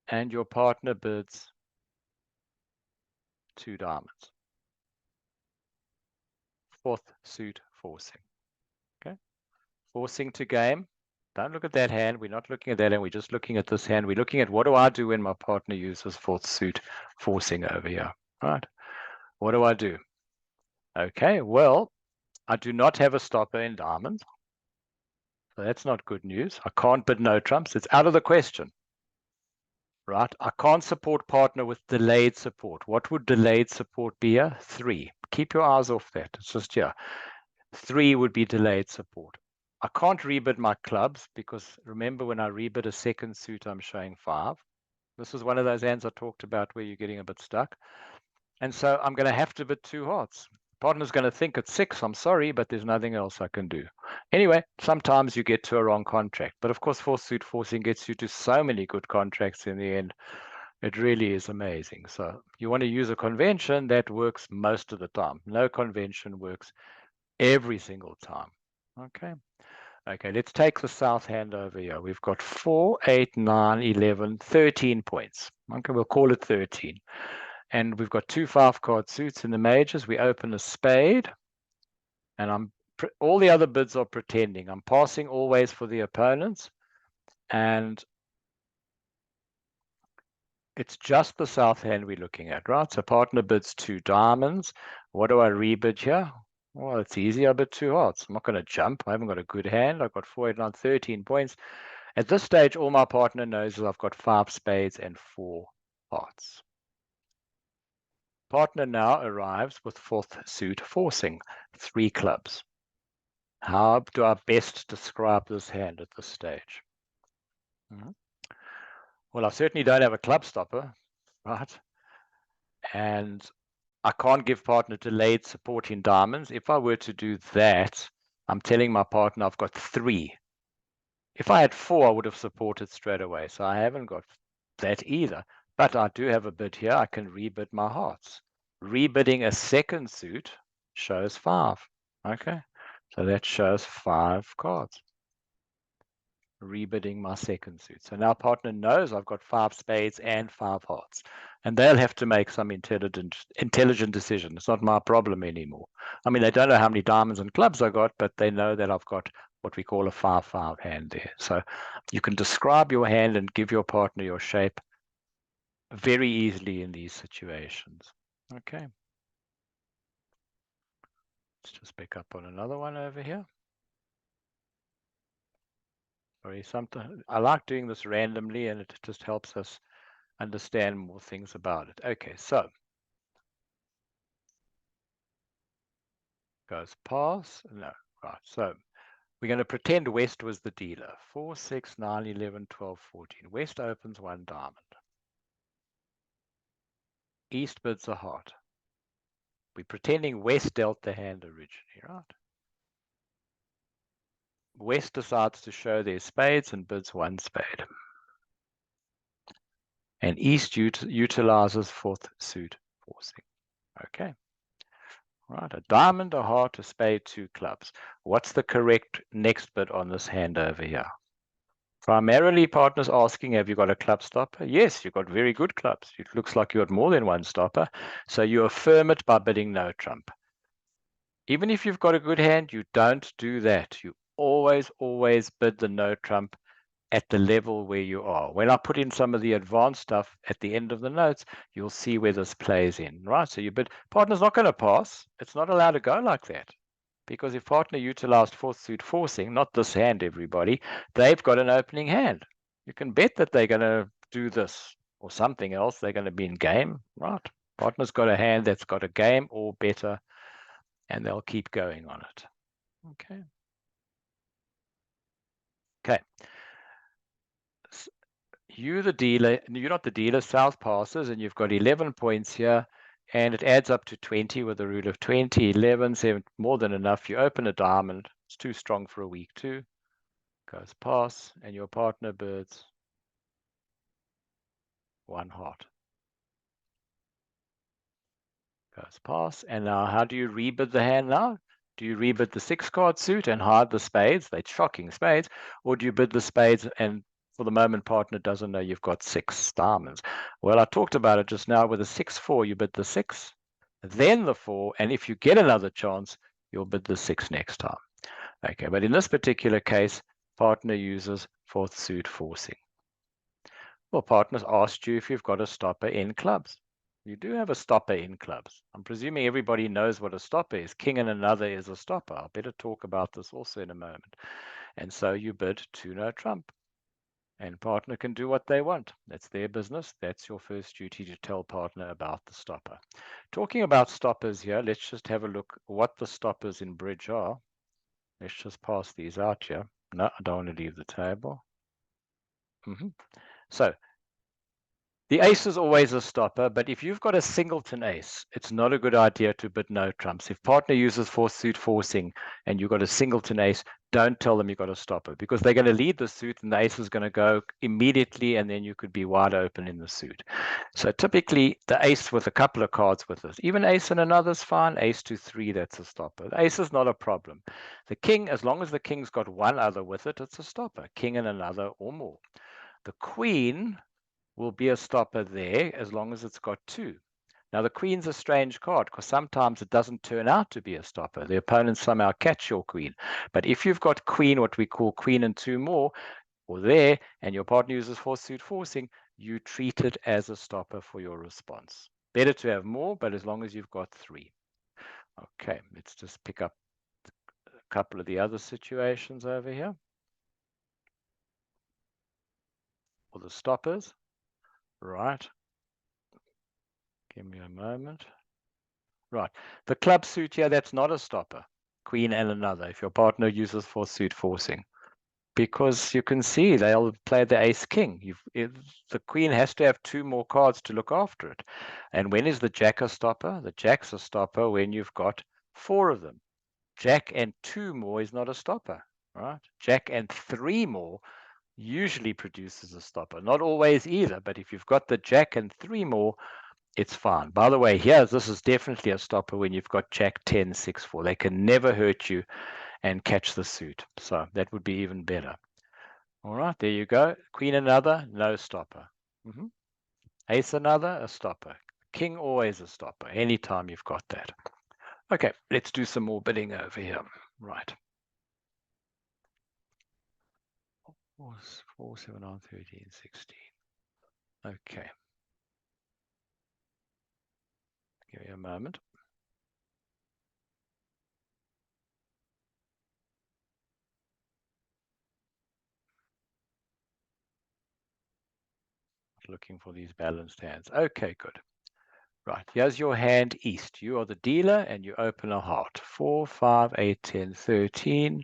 And your partner bids 2 diamonds. Fourth suit forcing. Okay. Forcing to game. Don't look at that hand. We're not looking at that hand. We're just looking at this hand. We're looking at what do I do when my partner uses fourth suit forcing over here. All right. What do I do? Okay, well, I do not have a stopper in diamonds. So that's not good news. I can't bid no trumps. It's out of the question. Right? I can't support partner with delayed support. What would delayed support be here? 3. Keep your eyes off that. It's just here. 3 would be delayed support. I can't rebid my clubs because remember when I rebid a second suit, I'm showing 5. This is one of those hands I talked about where you're getting a bit stuck. And so I'm going to have to bid 2 hearts. Partner's going to think it's 6. I'm sorry, but there's nothing else I can do. Anyway, sometimes you get to a wrong contract. But of course, fourth suit forcing gets you to so many good contracts in the end. It really is amazing. So you want to use a convention that works most of the time. No convention works every single time. Okay. Okay, let's take the south hand over here. We've got 4, 8, 9, 11, 13 points. Okay, we'll call it 13. And we've got 2 5-card suits in the majors. We open a spade. And all the other bids are pretending. I'm passing always for the opponents. And it's just the south hand we're looking at, right? So partner bids 2 diamonds. What do I rebid here? Well, it's easy. I bid 2 hearts. I'm not going to jump. I haven't got a good hand. I've got 4, 8, 9, 13 points. At this stage, all my partner knows is I've got 5 spades and 4 hearts. Partner now arrives with fourth suit forcing, 3 clubs. How do I best describe this hand at this stage? Well, I certainly don't have a club stopper, right? And I can't give partner delayed support in diamonds. If I were to do that, I'm telling my partner I've got 3. If I had 4, I would have supported straight away. So I haven't got that either. But I do have a bid here. I can rebid my hearts. Rebidding a second suit shows 5. Okay, so that shows 5 cards. Rebidding my second suit. So now partner knows I've got 5 spades and 5 hearts. And they'll have to make some intelligent decision. It's not my problem anymore. I mean, they don't know how many diamonds and clubs I got, but they know that I've got what we call a 5-5 hand there. So you can describe your hand and give your partner your shape very easily in these situations. Okay. Let's just pick up on another one over here. Sorry, I like doing this randomly, and it just helps us understand more things about it. Okay, so goes pass. No, right. So we're going to pretend West was the dealer. 4, 6, 9, 11, 12, 14. West opens 1 diamond. East bids a heart. We're pretending West dealt the hand originally, right? West decides to show their spades and bids 1 spade. And East utilizes 4th suit forcing. Okay. Right, a diamond, a heart, a spade, 2 clubs. What's the correct next bid on this hand over here? Primarily, partners asking, have you got a club stopper? Yes, you've got very good clubs. It looks like you got more than 1 stopper. So you affirm it by bidding no trump. Even if you've got a good hand, you don't do that. You always bid the no trump at the level where you are. When I put in some of the advanced stuff at the end of the notes, you'll see where this plays in, right? So you bid, partner's not going to pass. It's not allowed to go like that. Because if partner utilized 4th suit forcing, not this hand, everybody, they've got an opening hand. You can bet that they're going to do this or something else. They're going to be in game, right? Partner's got a hand that's got a game or better, and they'll keep going on it. Okay. Okay. You're the dealer, you're not the dealer, South passes, and you've got 11 points here, and it adds up to 20 with a rule of 20. 11, 7, more than enough. You open a diamond. It's too strong for a week 2. Goes pass, and your partner bids 1 heart. Goes pass, and now how do you rebid the hand now? Do you rebid the 6-card suit and hide the spades? They're shocking spades. Or do you bid the spades and for the moment partner doesn't know you've got 6 diamonds? Well, I talked about it just now. With a 6-4, you bid the 6, then the 4, and if you get another chance, you'll bid the 6 next time. Okay, but in this particular case, partner uses 4th suit forcing. Well, partners asked you if you've got a stopper in clubs. You do have a stopper in clubs. I'm presuming everybody knows what a stopper is. King and another is a stopper. I'll better talk about this also in a moment. And so you bid 2 no trump. And partner can do what they want. That's their business. That's your first duty, to tell partner about the stopper. Talking about stoppers here, let's just have a look what the stoppers in bridge are. Let's just pass these out here. No, I don't want to leave the table. So the ace is always a stopper, but if you've got a singleton ace, it's not a good idea to bid no trumps. If partner uses 4th suit forcing and you've got a singleton ace, don't tell them you've got a stopper, because they're going to lead the suit and the ace is going to go immediately, and then you could be wide open in the suit. So typically the ace with a couple of cards with us, even ace and another is fine. Ace to 3, that's a stopper. The ace is not a problem. The king, as long as the king's got 1 other with it, it's a stopper. King and another or more. The queen will be a stopper there as long as it's got 2. Now, the queen's a strange card because sometimes it doesn't turn out to be a stopper. The opponents somehow catch your queen. But if you've got queen, what we call queen and 2 more, or there, and your partner uses 4th suit forcing, you treat it as a stopper for your response. Better to have more, but as long as you've got 3. Okay, let's just pick up a couple of the other situations over here. For the stoppers, right. Give me a moment. Right. The club suit here, that's not a stopper queen and another if your partner uses fourth suit forcing. Because you can see they'll play the ace king. The queen has to have two more cards to look after it. And when is the jack a stopper? The jack's a stopper when you've got four of them. Jack and two more is not a stopper, right? Jack and three more usually produces a stopper. Not always either, but if you've got the jack and three more, it's fine. By the way, here, this is definitely a stopper when you've got jack 10, 6, 4. They can never hurt you and catch the suit. So that would be even better. All right, there you go. Queen another, no stopper. Ace another, a stopper. King always a stopper, anytime you've got that. Okay, let's do some more bidding over here. Right. 4, 7, 9, 13, 16. Okay. Give me a moment. Looking for these balanced hands. Okay, good. Right, here's your hand east. You are the dealer and you open a heart. 4, 5, 8, 10, 13.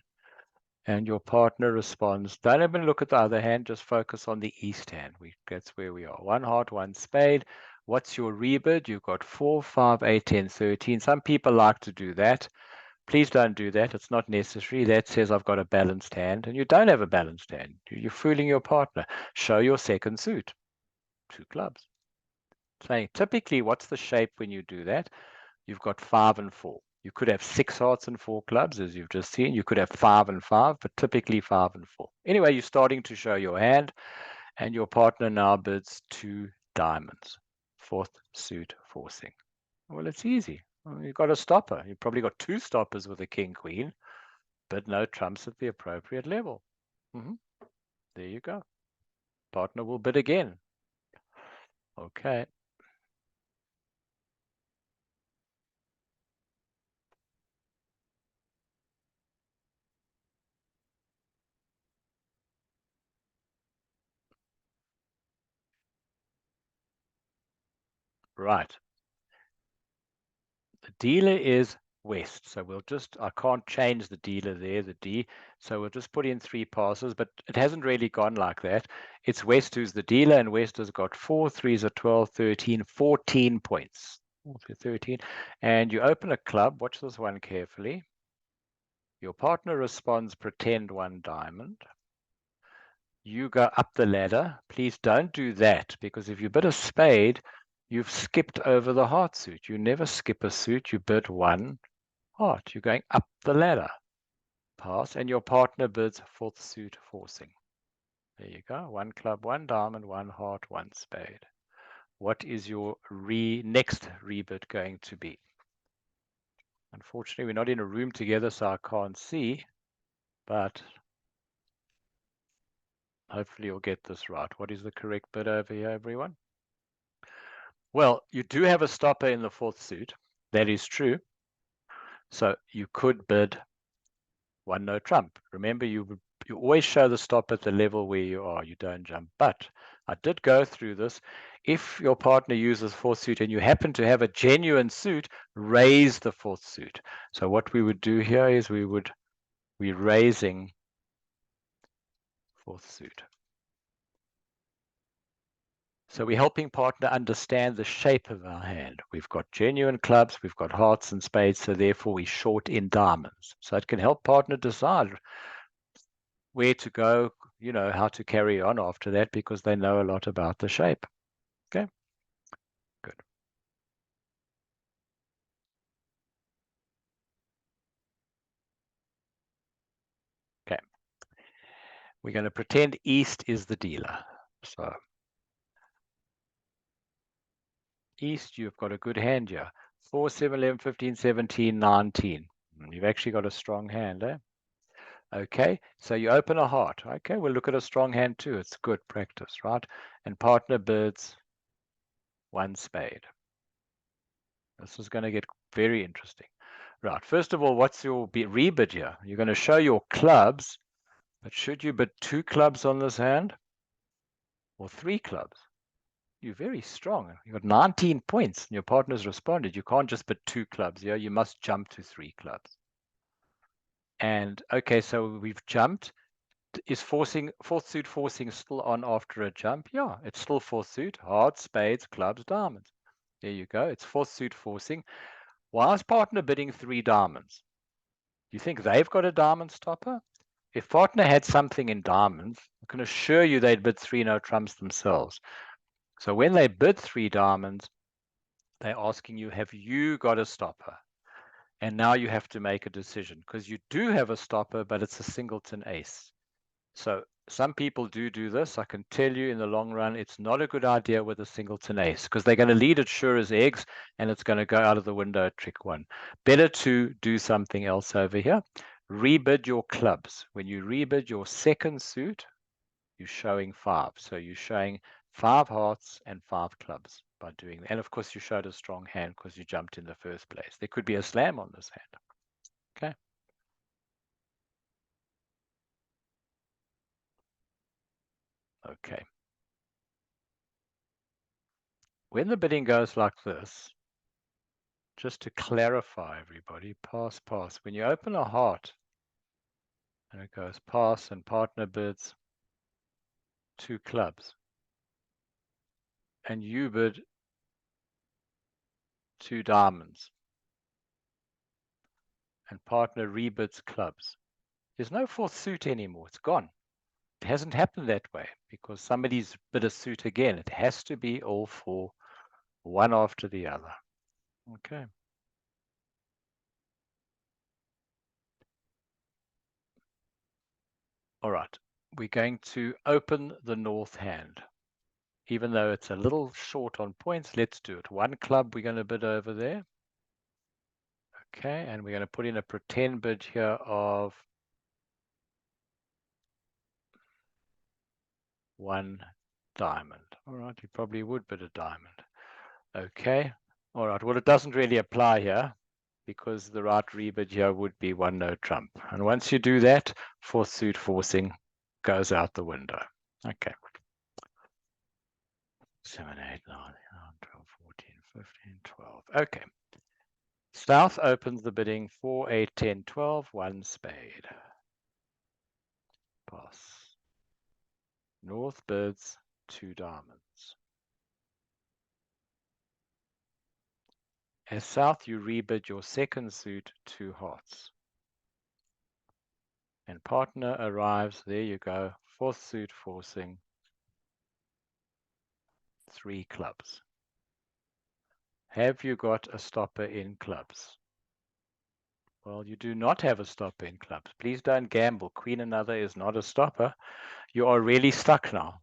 And your partner responds. Don't even look at the other hand, just focus on the east hand. That's where we are. One heart, one spade. What's your rebid? You've got 4, 5, 8, 10, 13. Some people like to do that. Please don't do that. It's not necessary. That says I've got a balanced hand, and you don't have a balanced hand. You're fooling your partner. Show your second suit. 2 clubs. Saying typically, what's the shape when you do that? You've got 5 and 4. You could have 6 hearts and 4 clubs, as you've just seen. You could have 5 and 5, but typically 5 and 4. Anyway, you're starting to show your hand, and your partner now bids 2 diamonds. Fourth suit forcing. Well, it's easy. You've got a stopper. You've probably got 2 stoppers with a king, queen, but no trumps at the appropriate level. There you go. Partner will bid again. Okay. Right. The dealer is west. So we'll just, I can't change the dealer there, the D. So we'll just put in 3 passes, but it hasn't really gone like that. It's west who's the dealer, and west has got 4, 3s are 12, 13, 14 points. 13. And you open a club. Watch this one carefully. Your partner responds, pretend 1 diamond. You go up the ladder. Please don't do that, because if you bid a spade, you've skipped over the heart suit. You never skip a suit. You bid 1 heart. You're going up the ladder. Pass, and your partner bids 4th suit forcing. There you go. 1 club, 1 diamond, 1 heart, 1 spade. What is your next rebid going to be? Unfortunately, we're not in a room together, so I can't see, but hopefully you'll get this right. What is the correct bid over here, everyone? Well, you do have a stopper in the 4th suit. That is true. So you could bid 1 no trump. Remember, you always show the stop at the level where you are. You don't jump. But I did go through this. If your partner uses 4th suit and you happen to have a genuine suit, raise the 4th suit. So what we would do here is we're raising 4th suit. So we're helping partner understand the shape of our hand. We've got genuine clubs, we've got hearts and spades, so therefore we short in diamonds. So it can help partner decide where to go, how to carry on after that, because they know a lot about the shape. Okay, good. Okay, we're going to pretend east is the dealer. So east, you've got a good hand here. 4, 7, 11, 15, 17, 19. You've actually got a strong hand, eh? Okay, so you open a heart. Okay, we'll look at a strong hand too. It's good practice, right? And partner bids 1 spade. This is going to get very interesting. Right, first of all, what's your rebid here? You're going to show your clubs, but should you bid 2 clubs on this hand or 3 clubs? You're very strong. You've got 19 points and your partner's responded. You can't just bid 2 clubs here. You must jump to 3 clubs. And okay, so we've jumped. Is fourth suit forcing still on after a jump? Yeah, it's still fourth suit, hearts, spades, clubs, diamonds. There you go. It's fourth suit forcing. Why is partner bidding 3 diamonds? You think they've got a diamond stopper? If partner had something in diamonds, I can assure you they'd bid 3 no trumps themselves. So when they bid 3 diamonds, they're asking you, have you got a stopper? And now you have to make a decision because you do have a stopper, but it's a singleton ace. So some people do this. I can tell you in the long run, it's not a good idea with a singleton ace because they're going to lead it sure as eggs and it's going to go out of the window at trick 1. Better to do something else over here. Rebid your clubs. When you rebid your second suit, you're showing 5. So you're showing 5 hearts and 5 clubs by doing that. And of course, you showed a strong hand because you jumped in the first place. There could be a slam on this hand. Okay. Okay. When the bidding goes like this, just to clarify, everybody, pass, pass. When you open a heart and it goes pass and partner bids 2 clubs and you bid 2 diamonds and partner rebids clubs, there's no fourth suit anymore. It's gone. It hasn't happened that way because somebody's bid a suit again. It has to be all 4, one after the other. Okay. All right. We're going to open the north hand. Even though it's a little short on points, let's do it. 1 club we're going to bid over there. Okay, and we're going to put in a pretend bid here of 1 diamond. All right, you probably would bid a diamond. Okay, all right, well, it doesn't really apply here because the right rebid here would be 1 no trump. And once you do that, fourth suit forcing goes out the window. Okay. 7, 8, 9, 12, 14, 15, 12. Okay. South opens the bidding 4, 8, 10, 12, 1 spade. Pass. North bids 2 diamonds. As South, you rebid your second suit 2 hearts. And partner arrives, there you go, fourth suit forcing 3 clubs. Have you got a stopper in clubs? Well, you do not have a stopper in clubs. Please don't gamble. Queen another is not a stopper. You are really stuck now.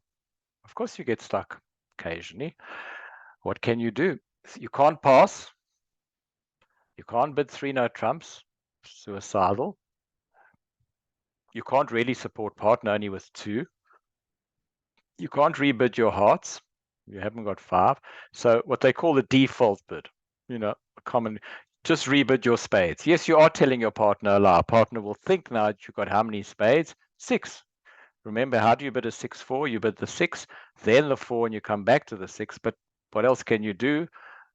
Of course you get stuck occasionally. What can you do? You can't pass. You can't bid 3 no trumps. Suicidal. You can't really support partner only with 2. You can't rebid your hearts. You haven't got 5. So what they call the default bid, common, just rebid your spades. Yes, you are telling your partner a lie. Partner will think now that you've got how many spades? 6. Remember, how do you bid a 6-4? You bid the 6, then the 4, and you come back to the 6. But what else can you do?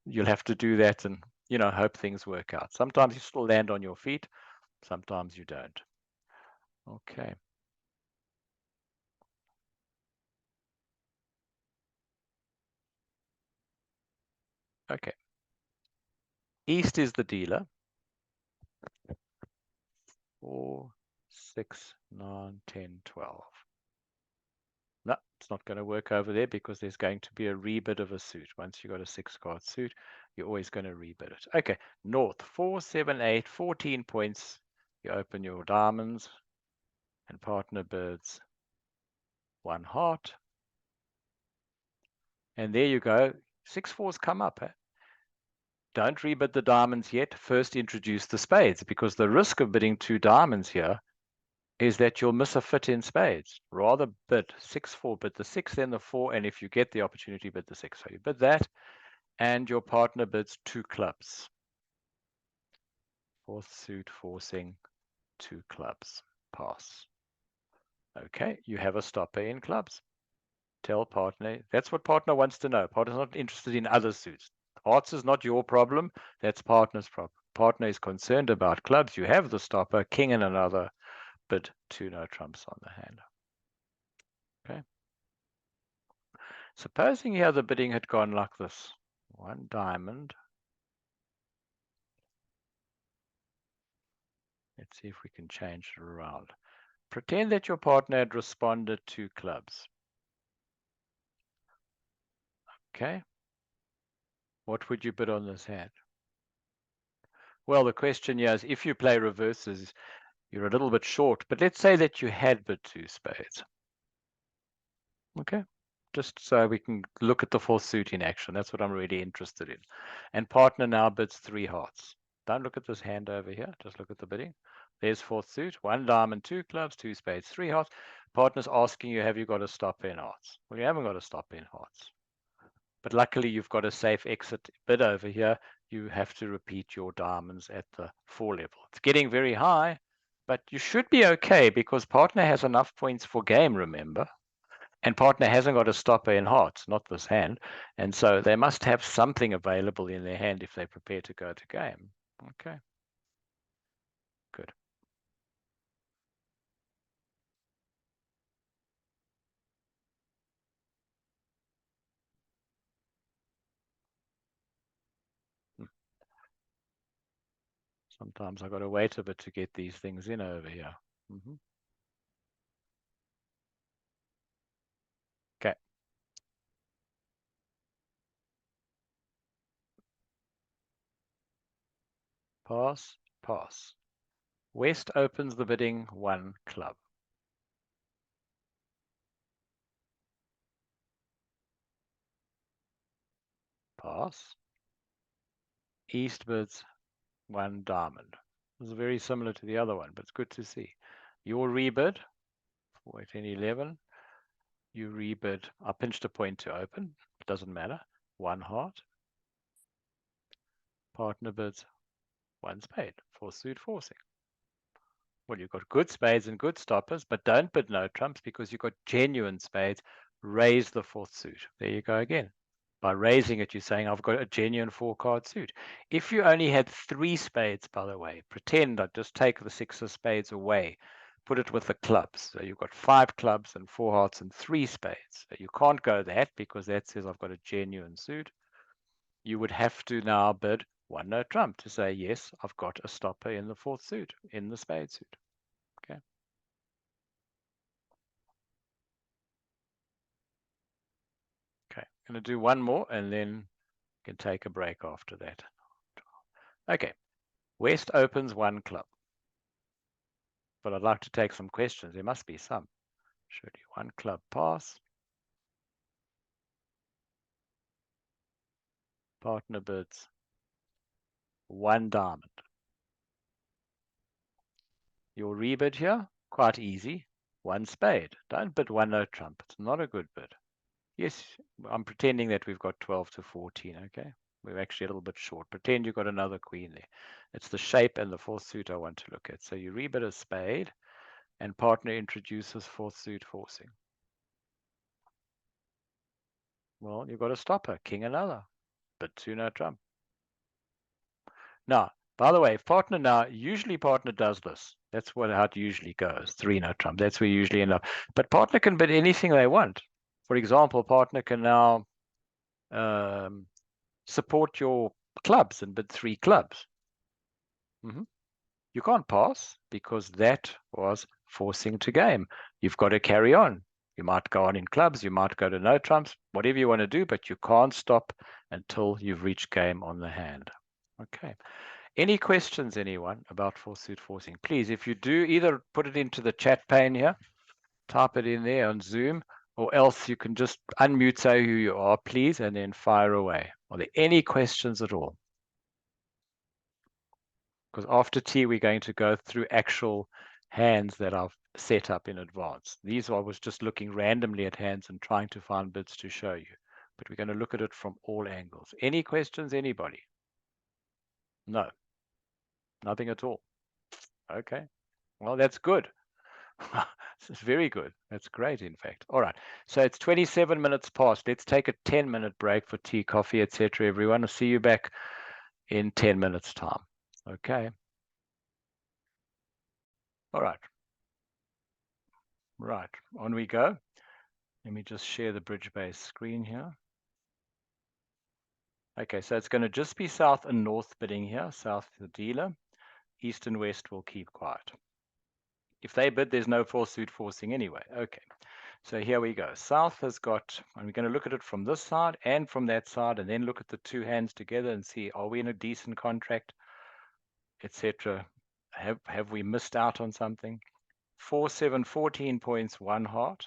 You'll have to do that and, hope things work out. Sometimes you still land on your feet. Sometimes you don't. Okay. Okay. East is the dealer. 4, 6, 9, 10, 12. No, it's not going to work over there because there's going to be a rebid of a suit. Once you've got a 6-card suit, you're always going to rebid it. Okay, North, 4, 7, 8, 14 points. You open your diamonds and partner bids 1 heart. And there you go. 6-4s come up. Don't rebid the diamonds yet. First introduce the spades because the risk of bidding 2 diamonds here is that you'll miss a fit in spades. Rather bid 6-4, bid the 6, then the 4, and if you get the opportunity, bid the 6. So you bid that, and your partner bids 2 clubs. Fourth suit forcing 2 clubs. Pass. Okay, you have a stopper in clubs. Tell partner, that's what partner wants to know. Partner's not interested in other suits. Hearts is not your problem, that's partner's problem. partner is concerned about clubs, you have the stopper, king and another, but 2 no trumps on the hand. Okay. Supposing here the bidding had gone like this. 1 diamond. Let's see if we can change it around. Pretend that your partner had responded 2 clubs. Okay. What would you bid on this hand? Well, the question here is, if you play reverses, you're a little bit short, but let's say that you had bid 2 spades. Okay, just so we can look at the 4th suit in action. That's what I'm really interested in. And partner now bids 3 hearts. Don't look at this hand over here, just look at the bidding. There's 4th suit, 1 diamond, 2 clubs, 2 spades, 3 hearts. Partner's asking you, have you got a stopper in hearts? Well, you haven't got a stopper in hearts. But luckily, you've got a safe exit bid over here. You have to repeat your diamonds at the 4 level. It's getting very high, but you should be okay because partner has enough points for game, remember? And partner hasn't got a stopper in hearts, not this hand. And so they must have something available in their hand if they prepare to go to game. Okay, good. Sometimes I've got to wait a bit to get these things in over here. Okay. Pass, pass. West opens the bidding 1 club. Pass. East bids 1 diamond. This is very similar to the other one, but it's good to see. Your rebid, 4, 8, 10, 11. You rebid. I pinched a point to open. It doesn't matter. 1 heart. Partner bids 1 spade. 4 suit forcing. Well, you've got good spades and good stoppers, but don't bid no trumps because you've got genuine spades. Raise the 4th suit. There you go again. By raising it, you're saying, I've got a genuine 4-card suit. If you only had 3 spades, by the way, pretend I just take the 6 of spades away, put it with the clubs. So you've got 5 clubs and 4 hearts and 3 spades. So you can't go that because that says I've got a genuine suit. You would have to now bid 1 no trump to say, yes, I've got a stopper in the 4th suit, in the spade suit. Okay. Okay, I'm going to do one more and then can take a break after that. Okay, West opens 1 club. But I'd like to take some questions. There must be some. Should you 1 club pass? Partner bids 1 diamond. Your rebid here, quite easy. 1 spade. Don't bid 1 no trump. It's not a good bid. Yes, I'm pretending that we've got 12 to 14, okay? We're actually a little bit short. Pretend you've got another queen there. It's the shape and the 4th suit I want to look at. So you rebid a spade, and partner introduces 4th suit forcing. Well, you've got a stopper, king another, but 2 no trump. Now, by the way, if partner now, usually partner does this. That's how it usually goes. 3 no trump. That's where you usually end up. But partner can bid anything they want. For example, partner can now support your clubs and bid 3 clubs. You can't pass because that was forcing to game. You've got to carry on. You might go on in clubs, you might go to no trumps, whatever you want to do, but you can't stop until you've reached game on the hand. Okay. Any questions, anyone, about 4 suit forcing? Please, if you do, either put it into the chat pane here, type it in there on Zoom, or else you can just unmute, say who you are, please, and then fire away. Are there any questions at all? Because after tea, we're going to go through actual hands that I've set up in advance. These I was just looking randomly at hands and trying to find bids to show you. But we're going to look at it from all angles. Any questions, anybody? No. Nothing at all. Okay. Well, that's good. It's very good. That's great, in fact. All right. So it's 27 minutes past. Let's take a 10-minute break for tea, coffee, etc. Everyone, I'll see you back in 10 minutes' time. Okay. All right. Right. On we go. Let me just share the bridge base screen here. Okay, so it's going to just be south and north bidding here. South the dealer. East and west will keep quiet. If they bid, there's no four suit forcing anyway. Okay. So here we go. South has got, and we're going to look at it from this side and from that side, and then look at the two hands together and see, are we in a decent contract, etc. Have we missed out on something? 4, 7, 14 points, one heart.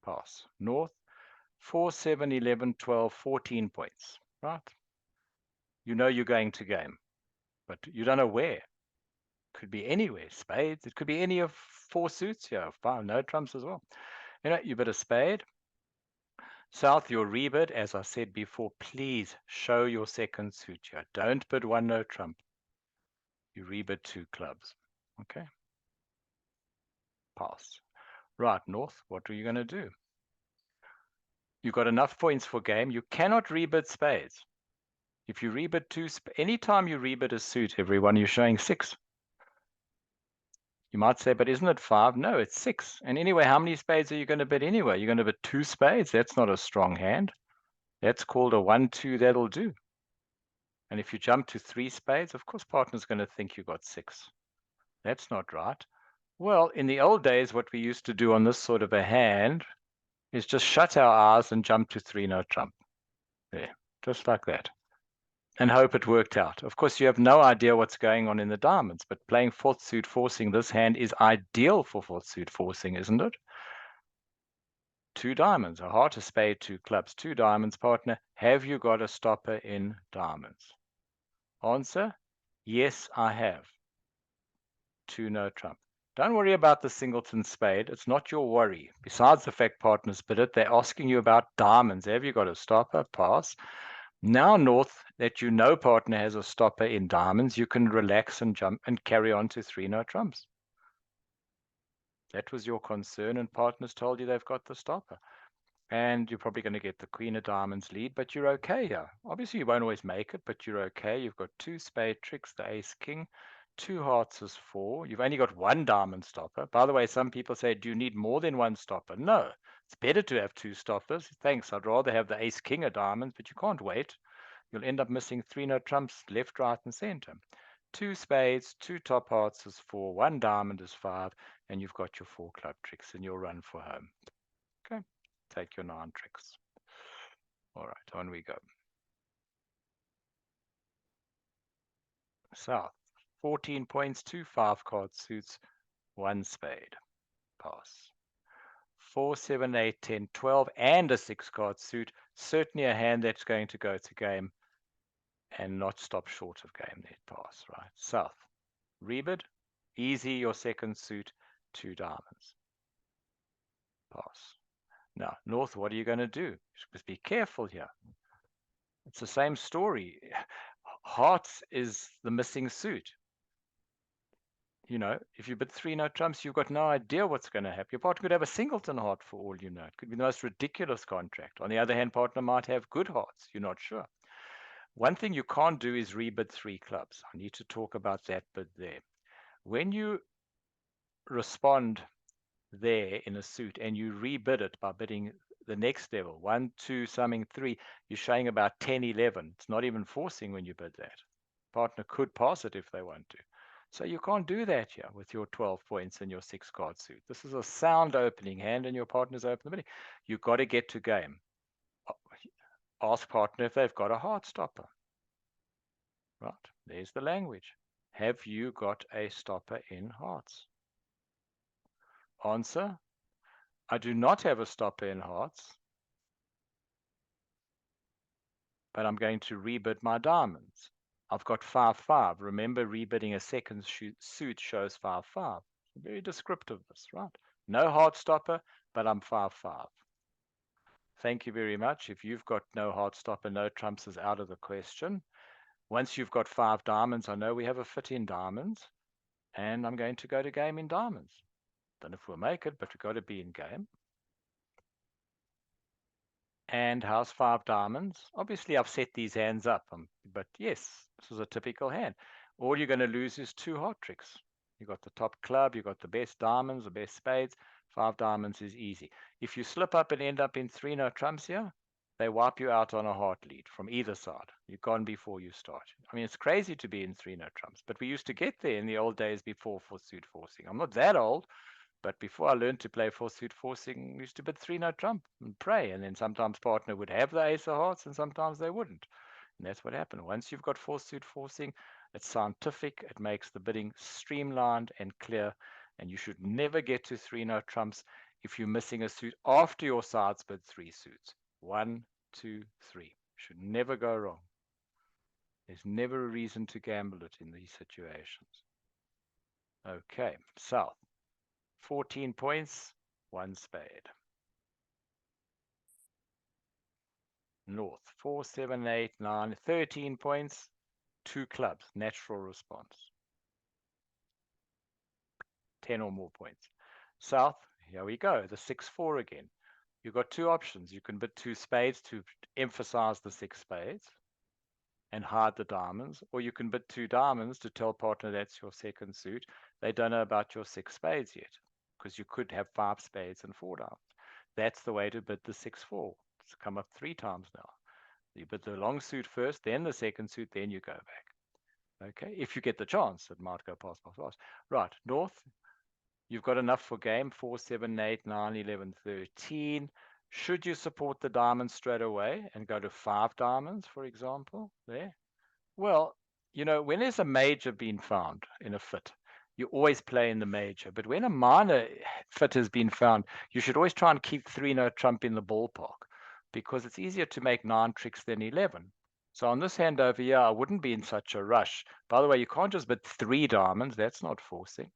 Pass. North, 4, 7, 11, 12, 14 points. Right? You know you're going to game, but you don't know where. Could be anywhere. Spades. It could be any of four suits here. Five, no trumps as well. You know, you bid a spade. South, your rebid, as I said before, please show your second suit here. Don't bid one no trump. You rebid two clubs. Okay. Pass. Right, North, what are you going to do? You've got enough points for game. You cannot rebid spades. If you rebid two, anytime you rebid a suit, everyone, you're showing 6. You might say, but isn't it 5? No, it's 6. And anyway, how many spades are you going to bid anyway? You're going to bid 2 spades. That's not a strong hand. That's called a 1-2. That'll do. And if you jump to 3 spades, of course, partner's going to think you got 6. That's not right. Well, in the old days, what we used to do on this sort of a hand is just shut our eyes and jump to 3 no trump. There, just like that. And hope it worked out. Of course, you have no idea what's going on in the diamonds, but playing fourth suit forcing this hand is ideal for fourth suit forcing, isn't it? 2 diamonds, a heart, a spade, 2 clubs, 2 diamonds, partner. Have you got a stopper in diamonds? Answer, yes, I have. 2 no trump. Don't worry about the singleton spade. It's not your worry. Besides the fact partners bid it, they're asking you about diamonds. Have you got a stopper? Pass. Now, North, that you know partner has a stopper in diamonds, you can relax and jump and carry on to 3 no trumps. That was your concern, and partners told you they've got the stopper. And you're probably going to get the queen of diamonds lead, but you're okay here. Obviously, you won't always make it, but you're okay. You've got 2 spade tricks, the ace king, 2 hearts is 4. You've only got 1 diamond stopper. By the way, some people say, do you need more than 1 stopper? No, it's better to have 2 stoppers. Thanks, I'd rather have the ace king of diamonds, but you can't wait. You'll end up missing 3 no trumps, left, right, and center. 2 spades, 2 top hearts is 4, 1 diamond is 5, and you've got your 4 club tricks, and you'll run for home. Okay, take your 9 tricks. All right, on we go. South, 14 points, 2 5-card suits, 1 spade. Pass. 4, 7, 8, 10, 12, and a 6-card suit. Certainly a hand that's going to go to game and not stop short of game. There, pass, right? South, rebid, easy, your second suit, 2 diamonds. Pass. Now, North, what are you going to do? Just be careful here. It's the same story. Hearts is the missing suit. You know, if you bid 3 no trumps, you've got no idea what's going to happen. Your partner could have a singleton heart for all you know. It could be the most ridiculous contract. On the other hand, partner might have good hearts. You're not sure. One thing you can't do is rebid 3 clubs. I need to talk about that bid there. When you respond there in a suit and you rebid it by bidding the next level, 1, 2, summing 3, you're showing about 10, 11. It's not even forcing when you bid that. Partner could pass it if they want to. So you can't do that here with your 12 points and your 6-card suit. This is a sound opening hand and your partner's open the bidding. You've got to get to game. Ask partner if they've got a heart stopper. Right, there's the language. Have you got a stopper in hearts? Answer, I do not have a stopper in hearts, but I'm going to rebid my diamonds. I've got 5-5. Remember, rebidding a second suit shows 5-5. Very descriptive, this, right? No heart stopper, but I'm 5-5. Thank you very much. If you've got no heart stopper, no trumps is out of the question. Once you've got 5 diamonds, I know we have a fit in diamonds, and I'm going to go to game in diamonds. Don't know if we'll make it, but we've got to be in game. And how's 5 diamonds? Obviously, I've set these hands up, but yes, this is a typical hand. All you're going to lose is 2 heart tricks. You got the top club, you got the best diamonds, the best spades. 5 diamonds is easy. If you slip up and end up in 3 no trumps here, they wipe you out on a heart lead from either side. You're gone before you start. I mean, it's crazy to be in 3 no trumps, but we used to get there in the old days before fourth suit forcing. I'm not that old, but before I learned to play fourth suit forcing, we used to bid 3 no trump and pray. And then sometimes partner would have the ace of hearts and sometimes they wouldn't. And that's what happened. Once you've got fourth suit forcing, it's scientific. It makes the bidding streamlined and clear. And you should never get to 3 no trumps if you're missing a suit after your sides bid 3 suits. 1, 2, 3. Should never go wrong. There's never a reason to gamble it in these situations. Okay, south. 14 points, 1 spade. North, 4, 7, 8, 9, 13 points, 2 clubs, natural response. 10 or more points. South, here we go, the 6-4 again. You've got 2 options. You can bid 2 spades to emphasize the 6 spades and hide the diamonds, or you can bid 2 diamonds to tell partner that's your second suit. They don't know about your 6 spades yet, because you could have 5 spades and 4 diamonds. That's the way to bid the 6-4. It's come up 3 times now. You bid the long suit first, then the second suit, then you go back. Okay, if you get the chance, it might go past. Right, north, you've got enough for game 4, 7, 8, 9, 11, 13. Should you support the diamonds straight away and go to 5 diamonds, for example, there? Well, you know, when there's a major being found in a fit, you always play in the major. But when a minor fit has been found, you should always try and keep 3 no trump in the ballpark because it's easier to make 9 tricks than 11. So on this hand over here, I wouldn't be in such a rush. By the way, you can't just bid 3 diamonds. That's not forcing.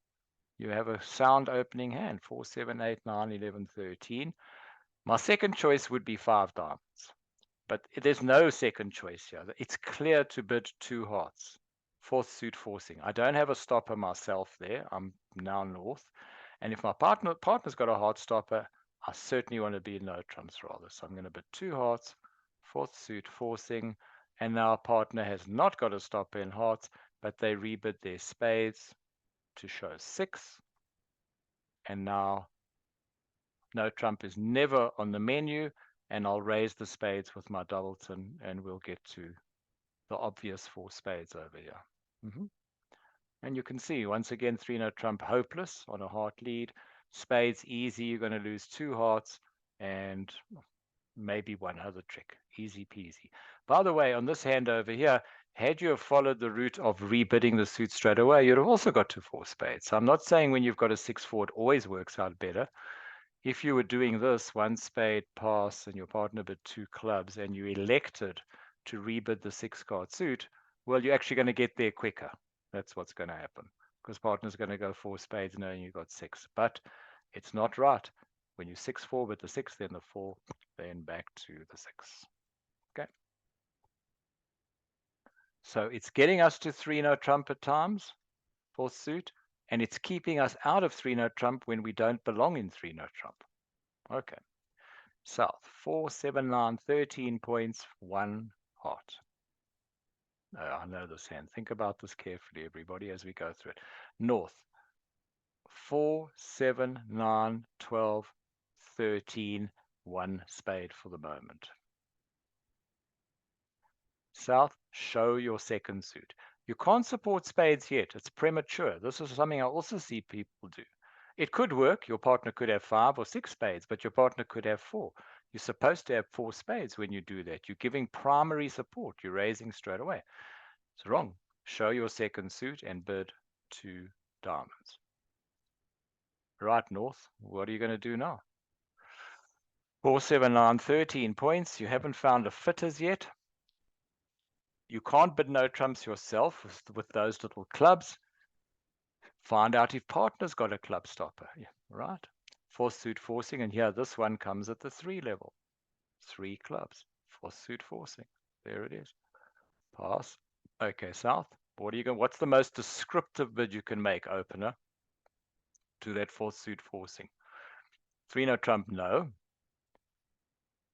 You have a sound opening hand, 4, 7, 8, 9, 11, 13. My second choice would be 5 diamonds. But there's no second choice here. It's clear to bid 2 hearts. Fourth suit forcing. I don't have a stopper myself there. I'm now north. And if my partner's got a heart stopper, I certainly want to be in no trumps rather. So I'm going to bid 2 hearts, fourth suit forcing. And now our partner has not got a stopper in hearts, but they rebid their spades to show 6. And now no trump is never on the menu. And I'll raise the spades with my doubleton and we'll get to the obvious 4 spades over here. And you can see, once again, 3 no trump hopeless on a heart lead. Spades easy, you're going to lose 2 hearts and maybe 1 other trick. Easy peasy. By the way, on this hand over here, had you have followed the route of rebidding the suit straight away, you'd have also got to 4 spades. So I'm not saying when you've got a 6-4, it always works out better. If you were doing this, 1 spade pass and your partner bid 2 clubs and you elected to rebid the 6-card suit, well, you're actually going to get there quicker. That's what's going to happen because partner's going to go 4 spades knowing you got 6. But it's not right. When you 6-4 with the 6, then the 4, then back to the 6. Okay. So it's getting us to 3 no trump at times, fourth suit, and it's keeping us out of 3 no trump when we don't belong in 3 no trump. Okay. South, 4, 7, 9, 13 points, 1 heart. I know this hand. Think about this carefully, everybody, as we go through it. North, 4, 7, 9, 12, 13, 1 spade for the moment. South, show your second suit. You can't support spades yet. It's premature. This is something I also see people do. It could work. Your partner could have 5 or 6 spades, but your partner could have 4. You're supposed to have 4 spades when you do that. You're giving primary support. You're raising straight away. It's wrong. Show your second suit and bid 2 diamonds. Right, North, what are you going to do now? 4, 7, 9, 13 points. You haven't found a fit as yet. You can't bid no trumps yourself with those little clubs. Find out if partner's got a club stopper, right? Fourth suit forcing, and here this one comes at the 3 level. 3 clubs, fourth suit forcing. There it is. Pass. Okay, South. What's the most descriptive bid you can make, opener, to that fourth suit forcing? 3 no trump, no.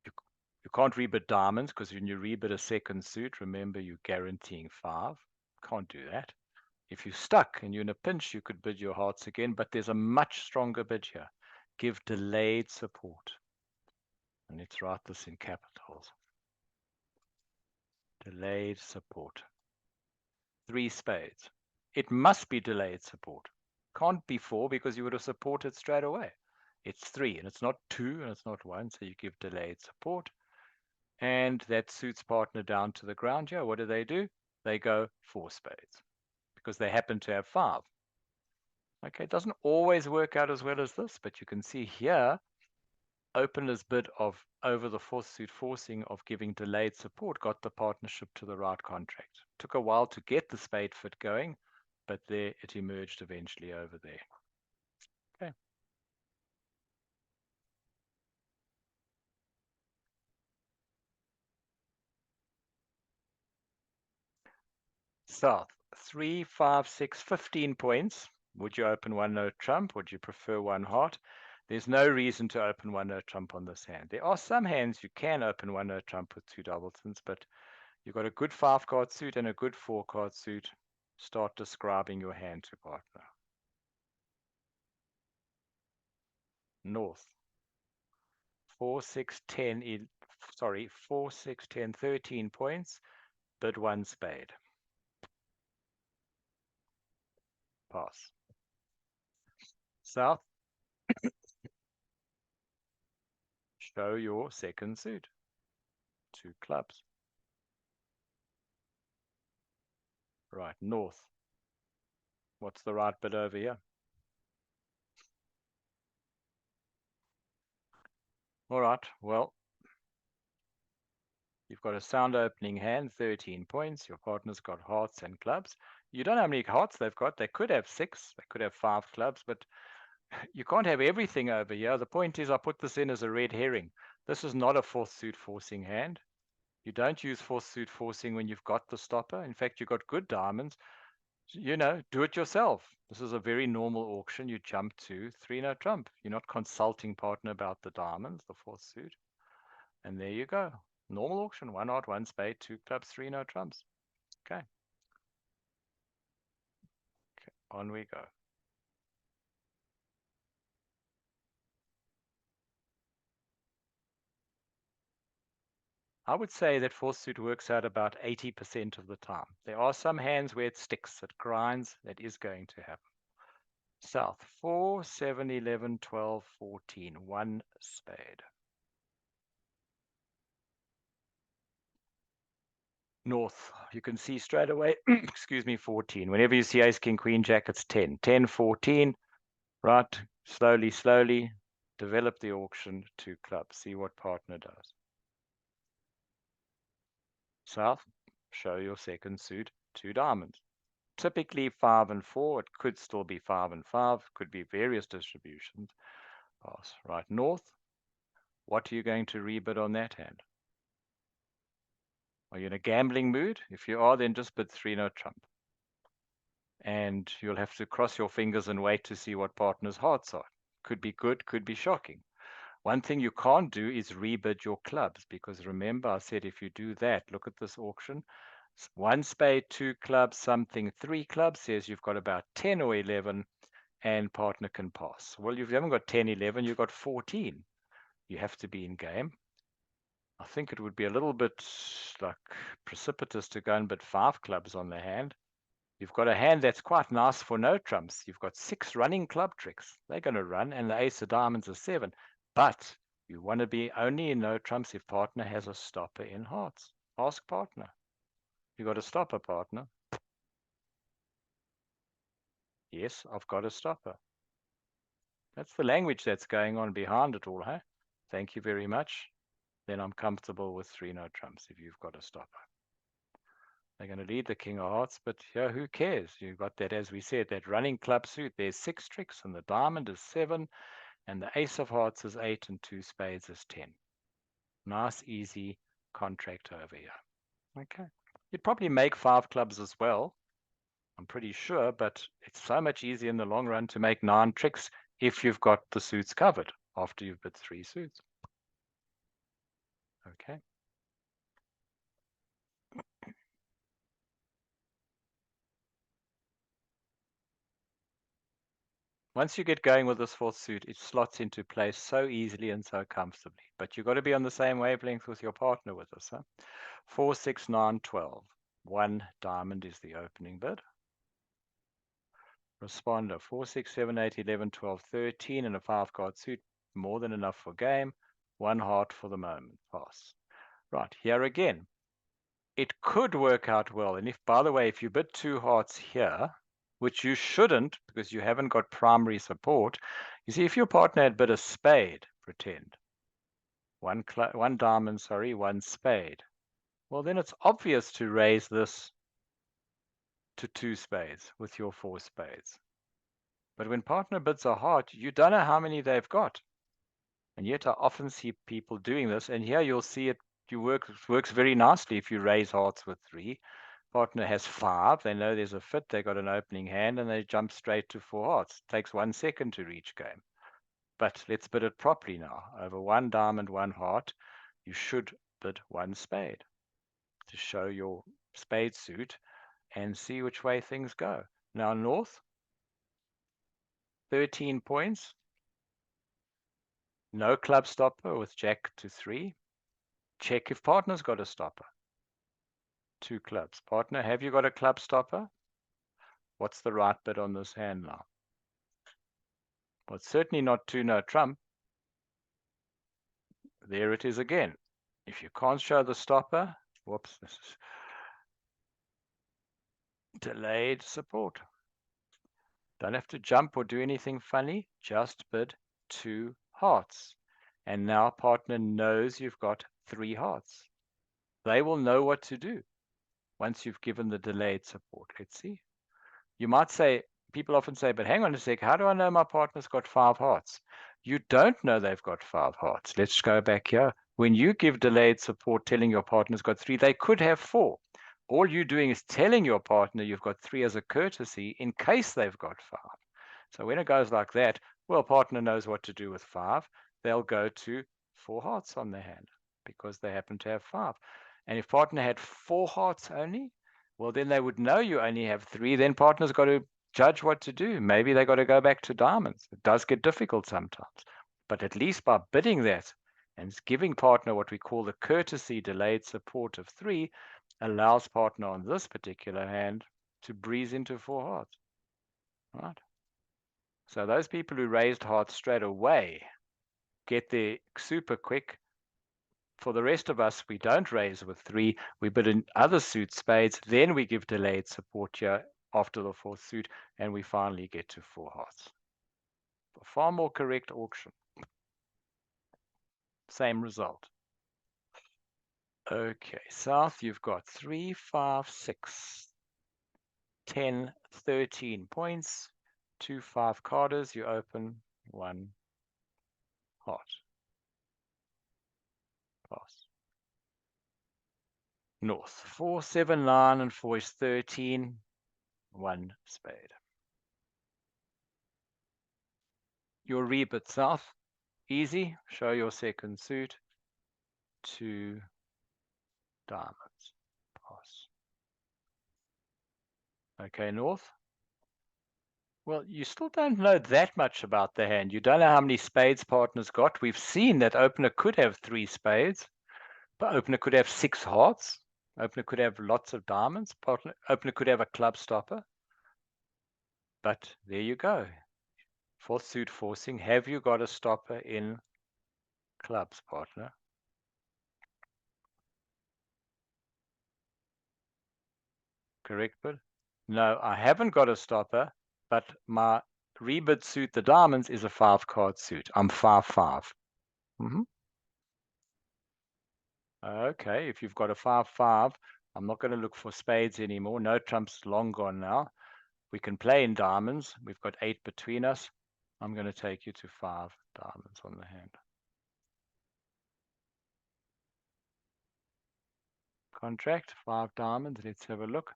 You You can't rebid diamonds because when you rebid a second suit, remember you're guaranteeing 5. Can't do that. If you're stuck and you're in a pinch, you could bid your hearts again, but there's a much stronger bid here. Give delayed support. And let's write this in capitals. Delayed support. 3 spades. It must be delayed support. Can't be 4 because you would have supported straight away. It's 3 and it's not 2 and it's not 1, so you give delayed support. And that suits partner down to the ground here. What do? They go 4 spades because they happen to have 5. Okay, it doesn't always work out as well as this, but you can see here, opener's bid of over the 4th suit forcing of giving delayed support got the partnership to the right contract. Took a while to get the spade fit going, but there it emerged eventually over there. Okay. South, 3, 5, 6, 15 points. Would you open 1 no trump? Would you prefer 1 heart? There's no reason to open 1 no trump on this hand. There are some hands you can open 1 no trump with 2 doubletons, but you've got a good 5-card suit and a good 4-card suit. Start describing your hand to partner. North, 4, 6, 10, 4, 6, 10, 13 points. Bid 1 spade. Pass. South, show your second suit. 2 clubs. Right, north. What's the right bid over here? All right, well, you've got a sound opening hand, 13 points. Your partner's got hearts and clubs. You don't know how many hearts they've got. They could have 6, they could have 5 clubs, but you can't have everything over here. The point is I put this in as a red herring. This is not a 4th suit forcing hand. You don't use 4th suit forcing when you've got the stopper. In fact, you've got good diamonds. You know, do it yourself. This is a very normal auction. You jump to 3 no trump. You're not consulting partner about the diamonds, the 4th suit. And there you go. Normal auction, 1 heart, 1 spade, 2 clubs, 3 no trumps. Okay. On we go. I would say that 4th suit works out about 80% of the time. There are some hands where it sticks, it grinds. That is going to happen. South, 4, 7, 11, 12, 14, 1 spade. North, you can see straight away, excuse me, 14. Whenever you see ace, king, queen, jack, it's 10. 10, 14, right? Slowly, slowly, develop the auction to clubs. See what partner does. South, show your second suit, 2 diamonds. Typically 5 and 4. It could still be 5 and 5. Could be various distributions. Pass. Right, north. What are you going to rebid on that hand? Are you in a gambling mood? If you are, then just bid 3 no trump. And you'll have to cross your fingers and wait to see what partner's hearts are. Could be good, could be shocking. One thing you can't do is rebid your clubs, because remember I said if you do that, look at this auction. 1 spade, 2 clubs, something, 3 clubs says you've got about 10 or 11 and partner can pass. Well, you haven't got 10, 11, you've got 14. You have to be in game. I think it would be a little bit like precipitous to go and bid 5 clubs on the hand. You've got a hand that's quite nice for no trumps. You've got 6 running club tricks. They're going to run, and the ace of diamonds is 7. But you want to be only in no trumps if partner has a stopper in hearts. Ask partner. You got a stopper, partner? Yes, I've got a stopper. That's the language that's going on behind it all, huh? Thank you very much. Then I'm comfortable with 3 no trumps if you've got a stopper. They're going to lead the king of hearts, but yeah, who cares? You've got that, as we said, that running club suit. There's 6 tricks, and the diamond is 7, and the ace of hearts is 8, and 2 spades is 10. Nice, easy contract over here. Okay. You'd probably make 5 clubs as well, I'm pretty sure, but it's so much easier in the long run to make 9 tricks if you've got the suits covered after you've bid 3 suits. Okay. Once you get going with this fourth suit, it slots into place so easily and so comfortably. But you've got to be on the same wavelength with your partner with this. Huh? 4, 6, 9, 12. 1 diamond is the opening bid. Responder 4, 6, 7, 8, 11, 12, 13 and a 5-card suit. More than enough for game. 1 heart for the moment. Pass. Right, here again. It could work out well. And if, by the way, if you bid 2 hearts here, which you shouldn't because you haven't got primary support. You see, if your partner had bid a spade, pretend, one diamond, 1 spade, well, then it's obvious to raise this to 2 spades with your 4 spades. But when partner bids a heart, you don't know how many they've got. And yet I often see people doing this. And here you'll see it works very nicely if you raise hearts with 3. Partner has 5, they know there's a fit, they got an opening hand, and they jump straight to 4 hearts. It takes 1 second to reach game. But let's bid it properly now. Over 1 diamond, 1 heart, you should bid 1 spade to show your spade suit and see which way things go. Now north, 13 points. No club stopper with jack to 3. Check if partner's got a stopper. 2 clubs. Partner, have you got a club stopper? What's the right bid on this hand now? Well, it's certainly not 2 no trump. There it is again. If you can't show the stopper, whoops, this is delayed support. Don't have to jump or do anything funny, just bid 2 hearts. And now partner knows you've got 3 hearts. They will know what to do once you've given the delayed support. Let's see. You might say, people often say, but hang on a sec, how do I know my partner's got 5 hearts? You don't know they've got 5 hearts. Let's go back here. When you give delayed support telling your partner's got 3, they could have 4. All you're doing is telling your partner you've got 3 as a courtesy in case they've got 5. So when it goes like that, well, partner knows what to do with 5. They'll go to 4 hearts on their hand because they happen to have 5. And if partner had 4 hearts only, well, then they would know you only have 3. Then partner's got to judge what to do. Maybe they got to go back to diamonds. It does get difficult sometimes. But at least by bidding that and giving partner what we call the courtesy delayed support of 3 allows partner on this particular hand to breeze into 4 hearts. Right? So those people who raised hearts straight away get there super quick. For the rest of us, we don't raise with 3. We bid in other suit spades. Then we give delayed support here after the 4th suit, and we finally get to 4 hearts. A far more correct auction. Same result. Okay, south, you've got 3, 5, 6, 10, 13 points. 2 5-carders. You open 1 heart. Pass. North, 4, 7, 9, and 4 is 13. 1 spade. Your rebid south, easy. Show your second suit. 2 diamonds. Pass. Okay, north. Well, you still don't know that much about the hand. You don't know how many spades partner's got. We've seen that opener could have 3 spades, but opener could have 6 hearts. Opener could have lots of diamonds. Opener could have a club stopper. But there you go. 4th suit forcing. Have you got a stopper in clubs, partner? Correct bid? No, I haven't got a stopper, but my rebid suit, the diamonds, is a 5-card suit. I'm 5-5. Okay, if you've got a 5-5, I'm not going to look for spades anymore. No trumps long gone now. We can play in diamonds. We've got 8 between us. I'm going to take you to 5 diamonds on the hand. Contract, 5 diamonds. Let's have a look.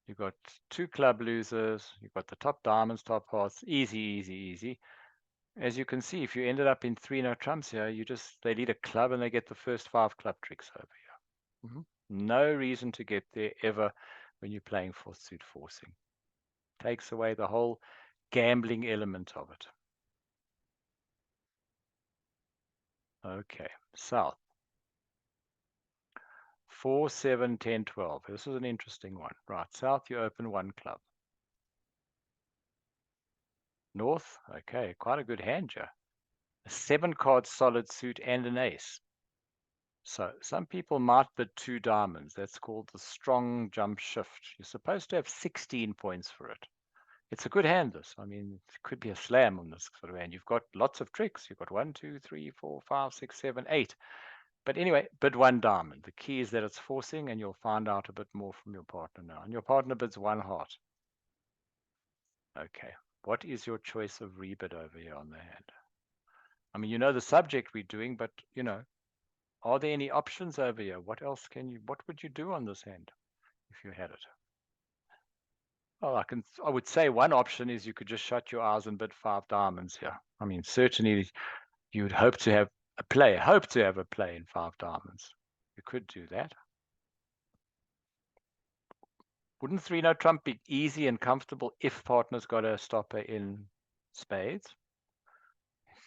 You've got 2 club losers. You've got the top diamonds, top hearts. Easy, easy, easy. as you can see, if you ended up in 3 no trumps here, they lead a club and they get the first 5 club tricks over here. No reason to get there ever when you're playing fourth suit forcing. Takes away the whole gambling element of it. Okay, south. 4, 7, 10, 12. This is an interesting one. Right, south, you open 1 club. North, okay, quite a good hand here. A 7-card solid suit and an ace. So some people might bid 2 diamonds. That's called the strong jump shift. You're supposed to have 16 points for it. It's a good hand, this. I mean, it could be a slam on this sort of hand. You've got lots of tricks. You've got 1, 2, 3, 4, 5, 6, 7, 8. But anyway, bid 1 diamond. The key is that it's forcing, and you'll find out a bit more from your partner now. And your partner bids 1 heart. Okay. What is your choice of rebid over here on the hand? I mean, you know the subject we're doing, but, are there any options over here? What would you do on this hand if you had it? Oh, I would say one option is you could just shut your eyes and bid 5 diamonds here. I mean, certainly you would hope to have a play in 5 diamonds. You could do that. Wouldn't 3 no trump be easy and comfortable if partner's got a stopper in spades?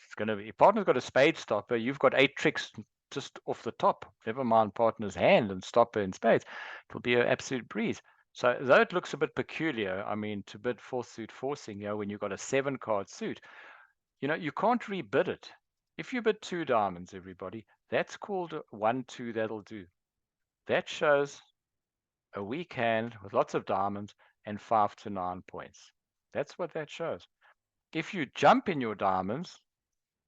It's going to be, if partner's got a spade stopper, you've got 8 tricks just off the top. Never mind partner's hand and stopper in spades. It'll be an absolute breeze. So though it looks a bit peculiar, I mean, to bid 4th suit forcing, when you've got a 7-card suit, you can't rebid it. If you bid 2 diamonds, everybody, that's called a 1-2, that'll do. That shows a weak hand with lots of diamonds and 5 to 9 points. That's what that shows. If you jump in your diamonds,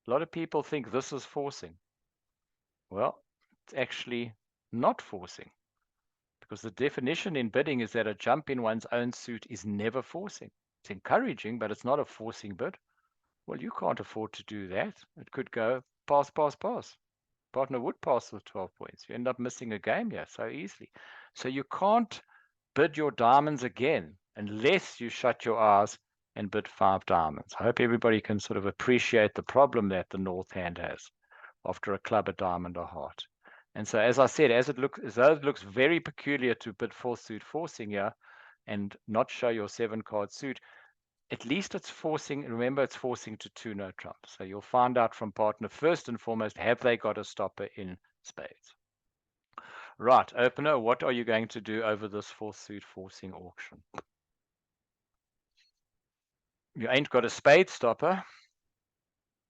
a lot of people think this is forcing. Well, it's actually not forcing, because the definition in bidding is that a jump in one's own suit is never forcing. It's encouraging, but it's not a forcing bid. Well, you can't afford to do that. It could go pass, pass, pass. Partner would pass with 12 points. You end up missing a game here so easily. So you can't bid your diamonds again unless you shut your eyes and bid 5 diamonds. I hope everybody can sort of appreciate the problem that the north hand has after a club, a diamond, a heart. And so, as I said, as though it looks very peculiar to bid 4th suit forcing here and not show your 7-card suit, at least it's forcing. Remember, it's forcing to 2 no trump. So you'll find out from partner first and foremost, have they got a stopper in spades? Right, opener, what are you going to do over this 4th suit forcing auction? You ain't got a spade stopper.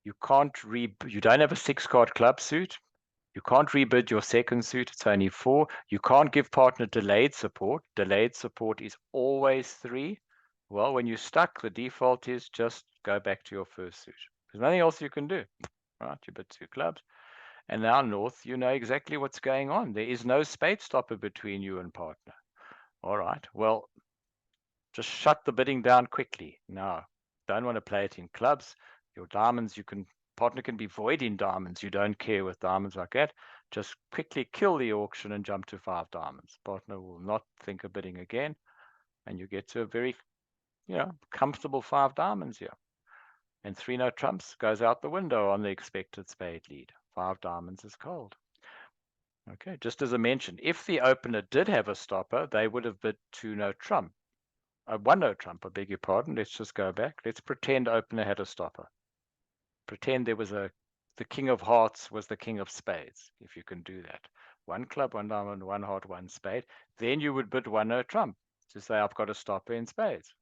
You don't have a 6-card club suit. You can't rebid your second suit. It's only 4. You can't give partner delayed support. Delayed support is always 3. Well, when you're stuck, the default is just go back to your first suit. There's nothing else you can do. Right, you bid 2 clubs. And now north, you know exactly what's going on. There is no spade stopper between you and partner. All right, well, just shut the bidding down quickly. Now, don't want to play it in clubs. Your diamonds, partner can be void in diamonds. You don't care with diamonds like that. Just quickly kill the auction and jump to 5 diamonds. Partner will not think of bidding again. And you get to a very, comfortable 5 diamonds here. And 3 no trumps goes out the window on the expected spade lead. 5 diamonds is cold. Okay, just as I mentioned, if the opener did have a stopper, they would have bid 2 no trump. 1 no trump, I beg your pardon. Let's just go back. Let's pretend opener had a stopper. Pretend there was the king of hearts was the king of spades, if you can do that. 1 club, 1 diamond, 1 heart, 1 spade. Then you would bid 1 no trump to say, I've got a stopper in spades.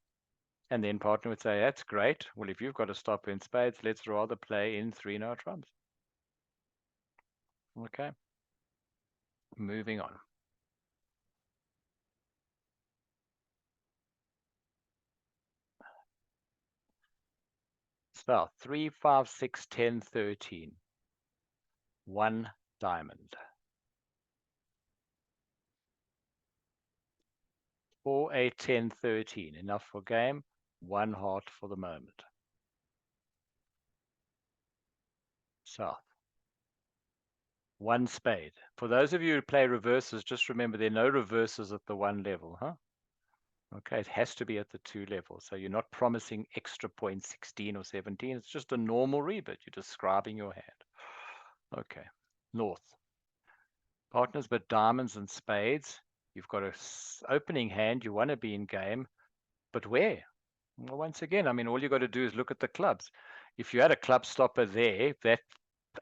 And then partner would say, that's great. Well, if you've got a stopper in spades, let's rather play in 3 no trumps. Okay. Moving on. So 3, 5, 6, 10, 13. 1 diamond. 4, 8, 10, 13. Enough for game. 1 heart for the moment. South. 1 spade. For those of you who play reverses, just remember there are no reverses at the 1 level, huh? Okay, it has to be at the 2 level. So you're not promising extra points 16 or 17. It's just a normal rebid. You're describing your hand. Okay, north. Partners but diamonds and spades. You've got an opening hand. You want to be in game, but where? Well, once again, I mean, all you got to do is look at the clubs. If you had a club stopper there, that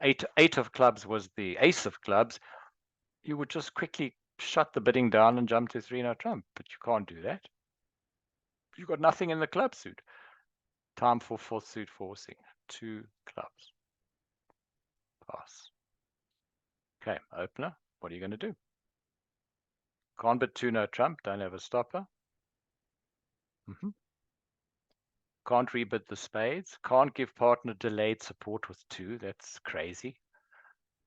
eight of clubs was the ace of clubs, you would just quickly shut the bidding down and jump to 3-no trump. But you can't do that. You've got nothing in the club suit. Time for fourth suit forcing. 2 clubs. Pass. Okay, opener. What are you going to do? Can't bid 2-no trump. Don't have a stopper. Can't rebid the spades. Can't give partner delayed support with 2. That's crazy.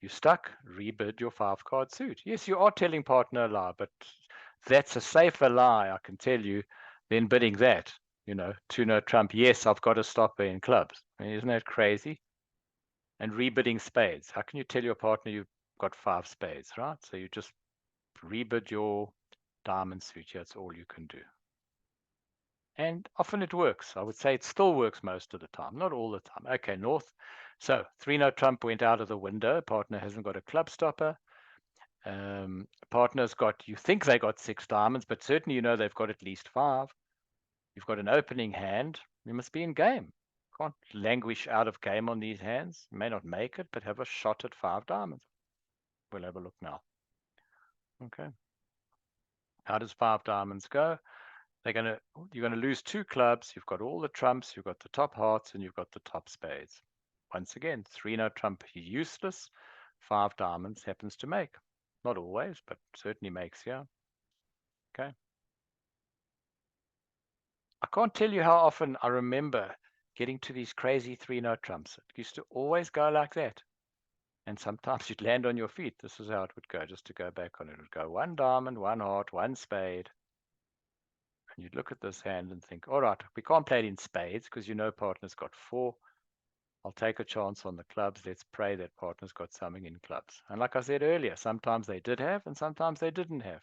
You're stuck. Rebid your 5-card suit. Yes, you are telling partner a lie, but that's a safer lie, I can tell you, than bidding that. 2-no trump. Yes, I've got a stopper in clubs. I mean, isn't that crazy? And rebidding spades. How can you tell your partner you've got 5 spades, right? So you just rebid your diamond suit. That's all you can do. And often it works. I would say it still works most of the time, not all the time. Okay, north. So 3-no trump went out of the window. Partner hasn't got a club stopper. Partner's got, you think they got 6 diamonds, but certainly they've got at least 5. You've got an opening hand. You must be in game. Can't languish out of game on these hands. You may not make it, but have a shot at 5 diamonds. We'll have a look now. Okay. How does 5 diamonds go? You're going to lose 2 clubs. You've got all the trumps. You've got the top hearts, and you've got the top spades. Once again, 3-no trump useless. 5 diamonds happens to make. Not always, but certainly makes here. Okay. I can't tell you how often I remember getting to these crazy 3-no trumps. It used to always go like that. And sometimes you'd land on your feet. This is how it would go, just to go back on it. It would go 1 diamond, 1 heart, 1 spade. And you'd look at this hand and think, all right, we can't play it in spades because partner's got 4. I'll take a chance on the clubs. Let's pray that partner's got something in clubs. And like I said earlier, sometimes they did have and sometimes they didn't have.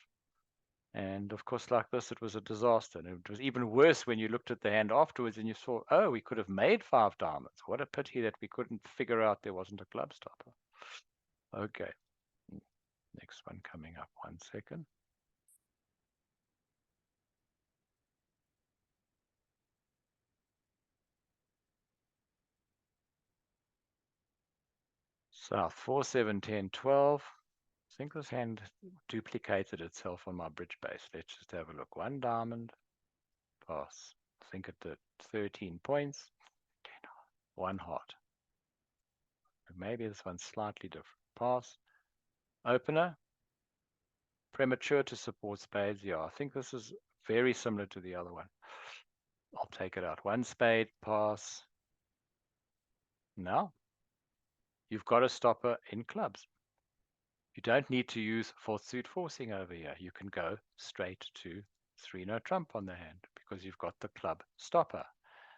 And of course, like this, it was a disaster. And it was even worse when you looked at the hand afterwards and you saw, oh, we could have made 5 diamonds. What a pity that we couldn't figure out there wasn't a club stopper. Okay. Next one coming up. 1 second. South 4, 7, 10, 12. I think this hand duplicated itself on my bridge base. Let's just have a look. 1 diamond. Pass. I think it did 13 points. 1 heart. Maybe this one's slightly different. Pass. Opener. Premature to support spades. Yeah, I think this is very similar to the other one. I'll take it out. 1 spade. Pass. Now, you've got a stopper in clubs. You don't need to use 4th suit forcing over here. You can go straight to 3-no trump on the hand because you've got the club stopper.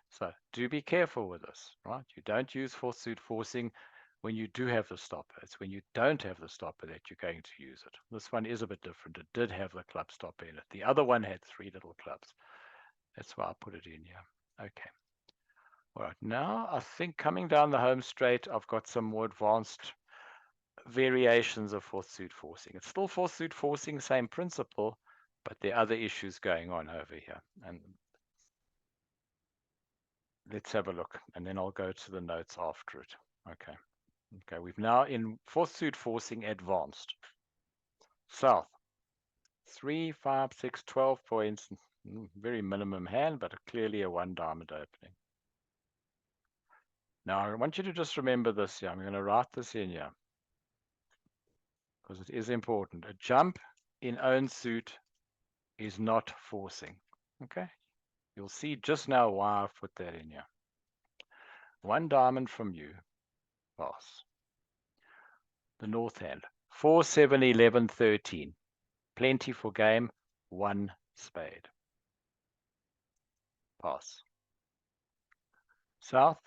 So do be careful with this, right? You don't use 4th suit forcing when you do have the stopper. It's when you don't have the stopper that you're going to use it. This one is a bit different. It did have the club stopper in it. The other one had 3 little clubs. That's why I put it in here. Okay. All right. Now I think coming down the home straight, I've got some more advanced variations of 4th suit forcing. It's still 4th suit forcing, same principle, but there are other issues going on over here. And let's have a look, and then I'll go to the notes after it. Okay. Okay, we've now in 4th suit forcing advanced. South. 3, 5, 6, 12 points. Very minimum hand, but clearly a 1 diamond opening. Now, I want you to just remember this here. I'm going to write this in here because it is important. A jump in own suit is not forcing. Okay? You'll see just now why I've put that in here. 1 diamond from you. Pass. The north hand. 4, 7, 11, 13. Plenty for game. 1 spade. Pass. South.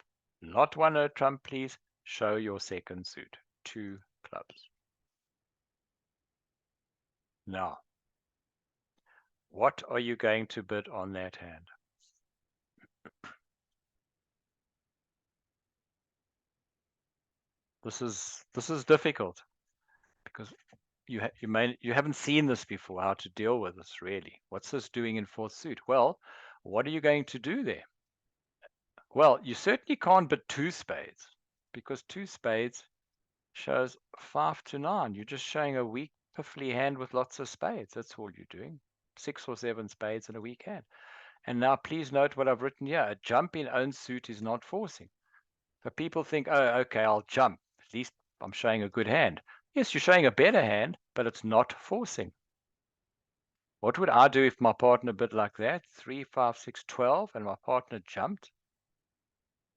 Lot 1 trump, please. Show your second suit. 2 clubs. Now, What are you going to bid on that hand? This is difficult because you haven't seen this before, how to deal with this really. What's this doing in fourth suit? Well, what are you going to do there? Well, you certainly can't bid two spades because two spades shows 5 to 9. You're just showing a weak, piffly hand with lots of spades. That's all you're doing. 6 or 7 spades in a weak hand. And now please note what I've written here. A jump in own suit is not forcing. So people think, oh, okay, I'll jump. At least I'm showing a good hand. Yes, you're showing a better hand, but it's not forcing. What would I do if my partner bid like that? 3, 5, 6, 12, and my partner jumped?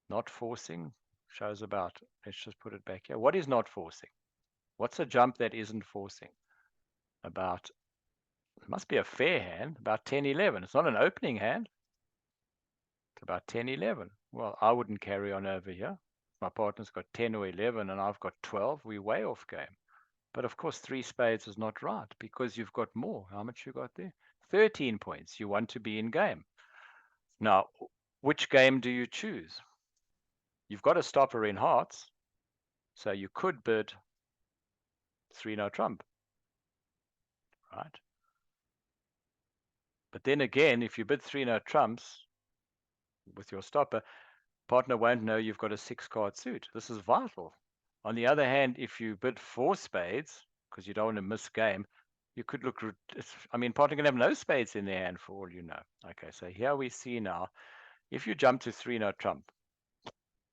Not forcing shows about, let's just put it back here. What is not forcing? What's a jump that isn't forcing? About, it must be a fair hand, about 10, 11. It's not an opening hand. It's about 10, 11. Well, I wouldn't carry on over here. My partner's got 10 or 11 and I've got 12. We're way off game. But of course, 3 spades is not right because you've got more. How much you got there? 13 points. You want to be in game. Now, which game do you choose? You've got a stopper in hearts, so you could bid 3 no trump, right? But then again, if you bid 3 no trumps with your stopper, partner won't know you've got a 6-card suit. This is vital. On the other hand, if you bid 4 spades, because you don't want to miss game, you could look, I mean, partner can have no spades in their hand for all you know. Okay, so here we see now, if you jump to 3 no trump,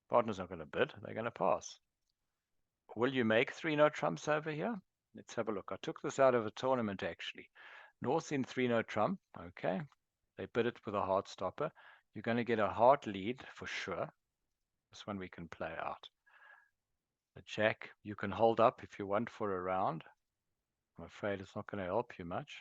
partner's not going to bid, they're going to pass. Will you make 3 no trumps over here? Let's have a look. I took this out of a tournament actually. North in 3 no trump, okay. They bid it with a heart stopper. You're going to get a heart lead for sure. This one we can play out. The jack, you can hold up if you want for a round. I'm afraid it's not going to help you much.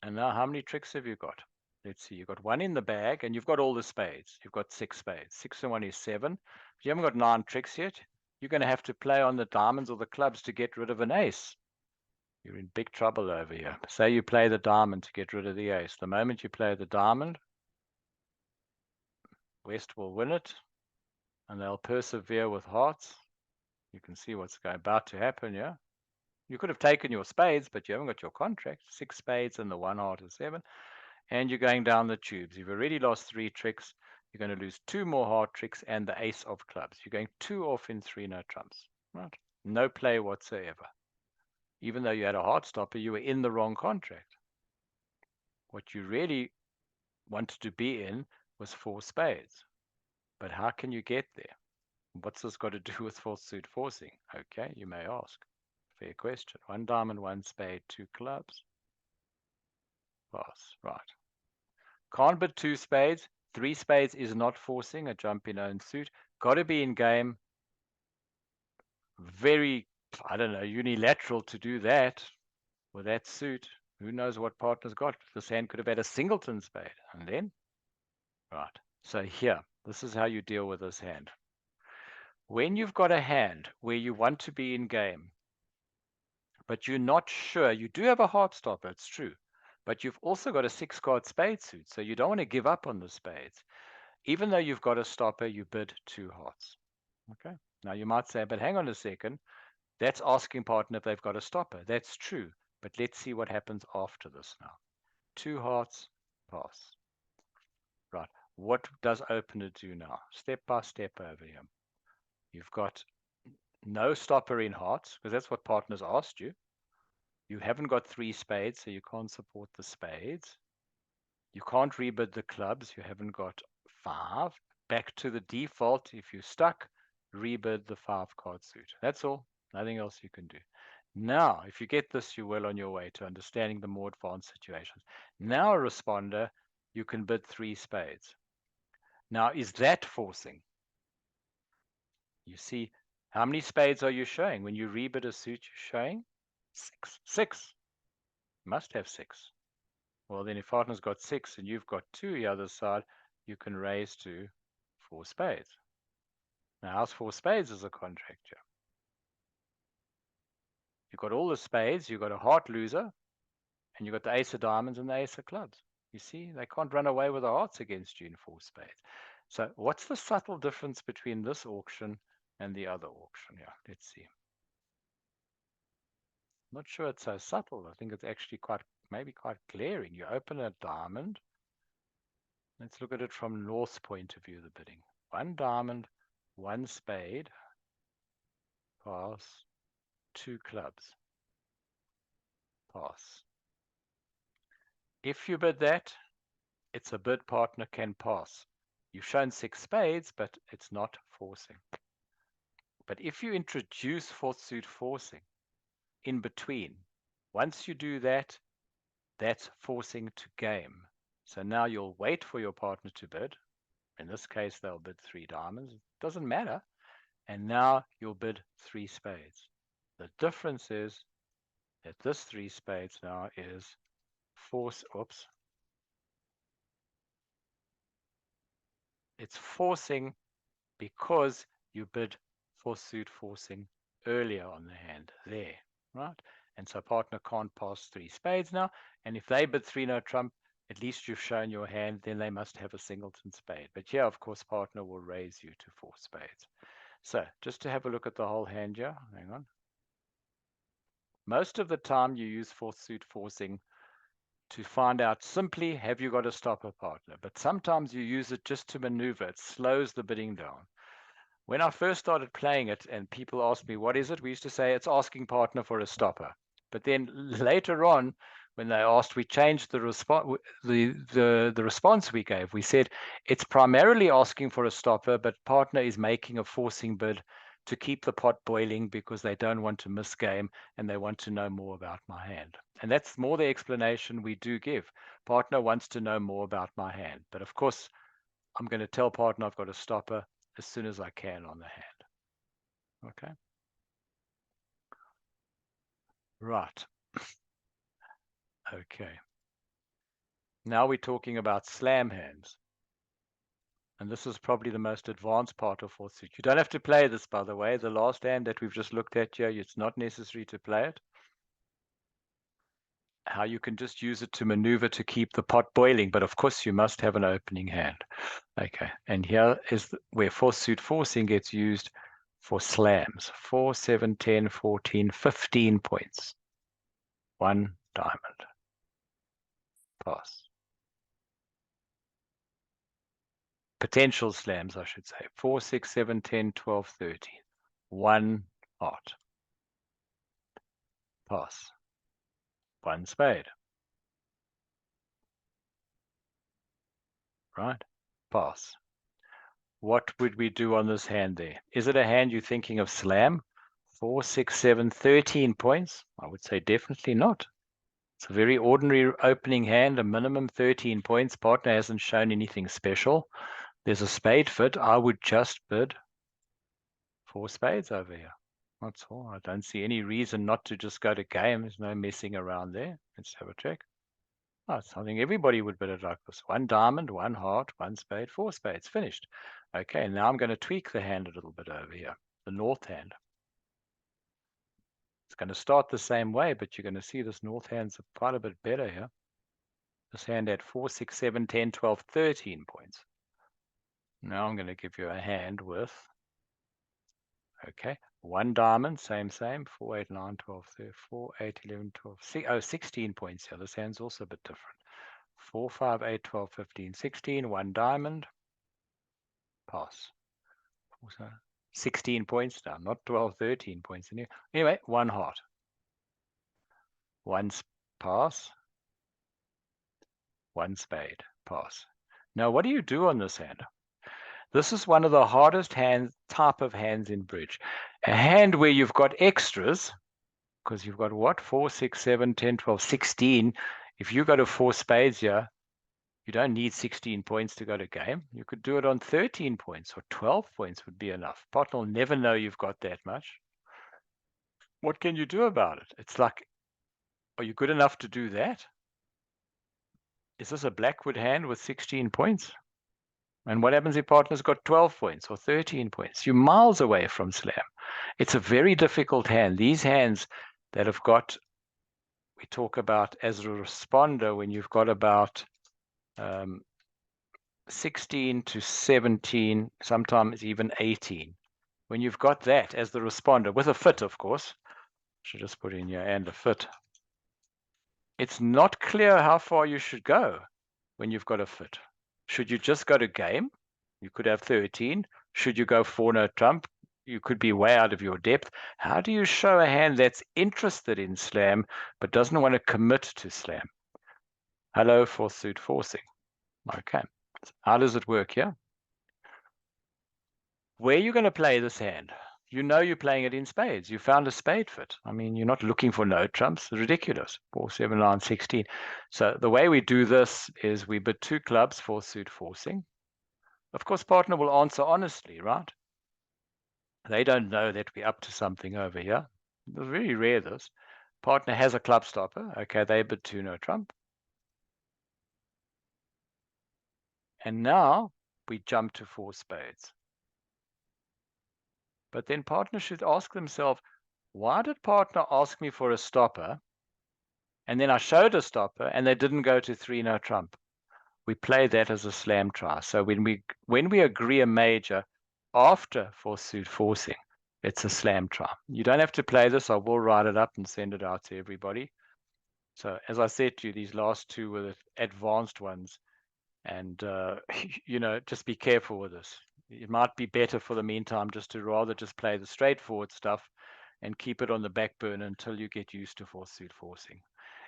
And now how many tricks have you got? Let's see, you've got 1 in the bag and you've got all the spades. You've got 6 spades. 6 and 1 is 7. If you haven't got 9 tricks yet, you're going to have to play on the diamonds or the clubs to get rid of an ace. You're in big trouble over here. Say you play the diamond to get rid of the ace. The moment you play the diamond, West will win it, and they'll persevere with hearts. You can see what's about to happen, yeah? You could have taken your spades, but you haven't got your contract. 6 spades and the 1 heart is 7. And you're going down the tubes. You've already lost 3 tricks. You're going to lose 2 more heart tricks and the ace of clubs. You're going 2 off in 3 no trumps. Right? No play whatsoever. Even though you had a heart stopper, you were in the wrong contract. What you really wanted to be in was 4 spades. But how can you get there? What's this got to do with fourth suit forcing? Okay, you may ask. Fair question. 1 diamond, 1 spade, 2 clubs. Pass, right. Can't bid 2 spades. 3 spades is not forcing a jump in own suit. Got to be in game. Very, I don't know, unilateral to do that with that suit. Who knows what partner's got? This hand could have had a singleton spade. And then, right. So here, this is how you deal with this hand. When you've got a hand where you want to be in game, but you're not sure, you do have a heart stopper, it's true, but you've also got a 6-card spade suit, so you don't want to give up on the spades. Even though you've got a stopper, you bid 2 hearts. Okay. Now you might say, but hang on a second, that's asking partner if they've got a stopper. That's true, but let's see what happens after this now. 2 hearts, pass. Right. What does opener do now? Step by step over here. You've got no stopper in hearts, because that's what partners asked you. You haven't got 3 spades, so you can't support the spades. You can't rebid the clubs. You haven't got 5. Back to the default. If you're stuck, rebid the 5-card suit. That's all. Nothing else you can do. Now, if you get this, you're well on your way to understanding the more advanced situations. Now, a responder, you can bid 3 spades. Now, is that forcing? You see, how many spades are you showing? When you rebid a suit, you're showing 6. 6. Must have 6. Well, then if partner's got 6 and you've got 2 the other side, you can raise to 4 spades. Now, how's 4 spades as a contract here? You've got all the spades, you've got a heart loser, And you've got the ace of diamonds and the ace of clubs. You see, they can't run away with the hearts against you in 4 spades. So what's the subtle difference between this auction and the other auction? Yeah, let's see. Not sure it's so subtle. I think it's actually maybe quite glaring. You open a diamond. Let's look at it from North's point of view, the bidding. 1 diamond, 1 spade, pass, 2 clubs, pass. If you bid that, it's a bid partner can pass. You've shown 6 spades, but it's not forcing. But if you introduce 4th suit forcing in between, once you do that, that's forcing to game. So now you'll wait for your partner to bid. In this case, they'll bid 3 diamonds. It doesn't matter. And now you'll bid 3 spades. The difference is that this 3 spades now is it's forcing because you bid 4th suit forcing earlier on the hand there, right? And so partner can't pass 3 spades now. And if they bid 3 no trump, at least you've shown your hand, then they must have a singleton spade. But here, of course, partner will raise you to 4 spades. So just to have a look at the whole hand here, hang on. Most of the time you use 4th suit forcing to find out simply, have you got a stopper partner? But sometimes you use it just to maneuver. It slows the bidding down. When I first started playing it and people asked me, what is it? We used to say it's asking partner for a stopper. But then later on, when they asked, we changed the response we gave. We said it's primarily asking for a stopper, but partner is making a forcing bid to keep the pot boiling because they don't want to miss game and they want to know more about my hand. And that's more the explanation we do give. Partner wants to know more about my hand. But of course, I'm going to tell partner I've got a stopper as soon as I can on the hand. Okay. Right. Okay. Now we're talking about slam hands. And this is probably the most advanced part of 4th suit. You don't have to play this, by the way. The last hand that we've just looked at here, it's not necessary to play it. How you can just use it to maneuver to keep the pot boiling. But of course, you must have an opening hand. Okay. And here is where 4th suit forcing gets used for slams. 4, 7, 10, 14, 15 points. 1 diamond. Pass. Potential slams, I should say. 4, 6, 7, 10, 12, 13. 1 heart. Pass. 1 spade. Right? Pass. What would we do on this hand there? Is it a hand you're thinking of slam? 4, 6, 7, 13 points? I would say definitely not. It's a very ordinary opening hand, a minimum 13 points. Partner hasn't shown anything special. There's a spade fit. I would just bid 4 spades over here. That's all. I don't see any reason not to just go to game. There's no messing around there. Let's have a check. Oh, I think everybody would bid it like this. 1 diamond, 1 heart, 1 spade, 4 spades. Finished. Okay, now I'm going to tweak the hand a little bit over here. The north hand. It's going to start the same way, but you're going to see this north hand's quite a bit better here. This hand had 4, 6, 7, 10, 12, 13 points. Now I'm going to give you a hand with, okay, 1 diamond, same, 4, 8, 9, 12, 13, 4, 8, 11, 12, 16 points here. This hand's also a bit different. 4, 5, 8, 12, 15, 16, 1 diamond, pass. 16 points now, not 12, 13 points in here. Anyway, 1 heart. 1 pass. 1 spade, pass. Now, what do you do on this hand? This is one of the hardest type of hands in bridge. A hand where you've got extras, because you've got what? 4, 6, 7, 10, 12, 16. If you go to 4 spades here, you don't need 16 points to go to game. You could do it on 13 points or 12 points would be enough. Partner will never know you've got that much. What can you do about it? It's like, are you good enough to do that? Is this a Blackwood hand with 16 points? And what happens if partner's got 12 points or 13 points? You're miles away from slam. It's a very difficult hand. These hands that have got, we talk about as a responder when you've got about 16 to 17, sometimes even 18. When you've got that as the responder, with a fit, of course, should just put in here and a fit. It's not clear how far you should go when you've got a fit. Should you just go to game? You could have 13. Should you go 4 no trump? You could be way out of your depth. How do you show a hand that's interested in slam but doesn't want to commit to slam? Hello, fourth suit forcing. Okay. How does it work here? Where are you going to play this hand? You know you're playing it in spades. You found a spade fit. I mean, you're not looking for no trumps. It's ridiculous. 4, 7, 9, 16. So the way we do this is we bid 2 clubs, 4 suit forcing. Of course, partner will answer honestly, right? They don't know that we're up to something over here. It's very rare this. Partner has a club stopper. Okay, they bid 2 no trump. And now we jump to 4 spades. But then partner should ask themselves, why did partner ask me for a stopper? And then I showed a stopper and they didn't go to 3 no trump. We play that as a slam try. So when we agree a major after 4 suit forcing, it's a slam try. You don't have to play this. I will write it up and send it out to everybody. So as I said to you, these last 2 were the advanced ones. And, just be careful with this. It might be better for the meantime just to rather just play the straightforward stuff and keep it on the back burner until you get used to 4 suit forcing.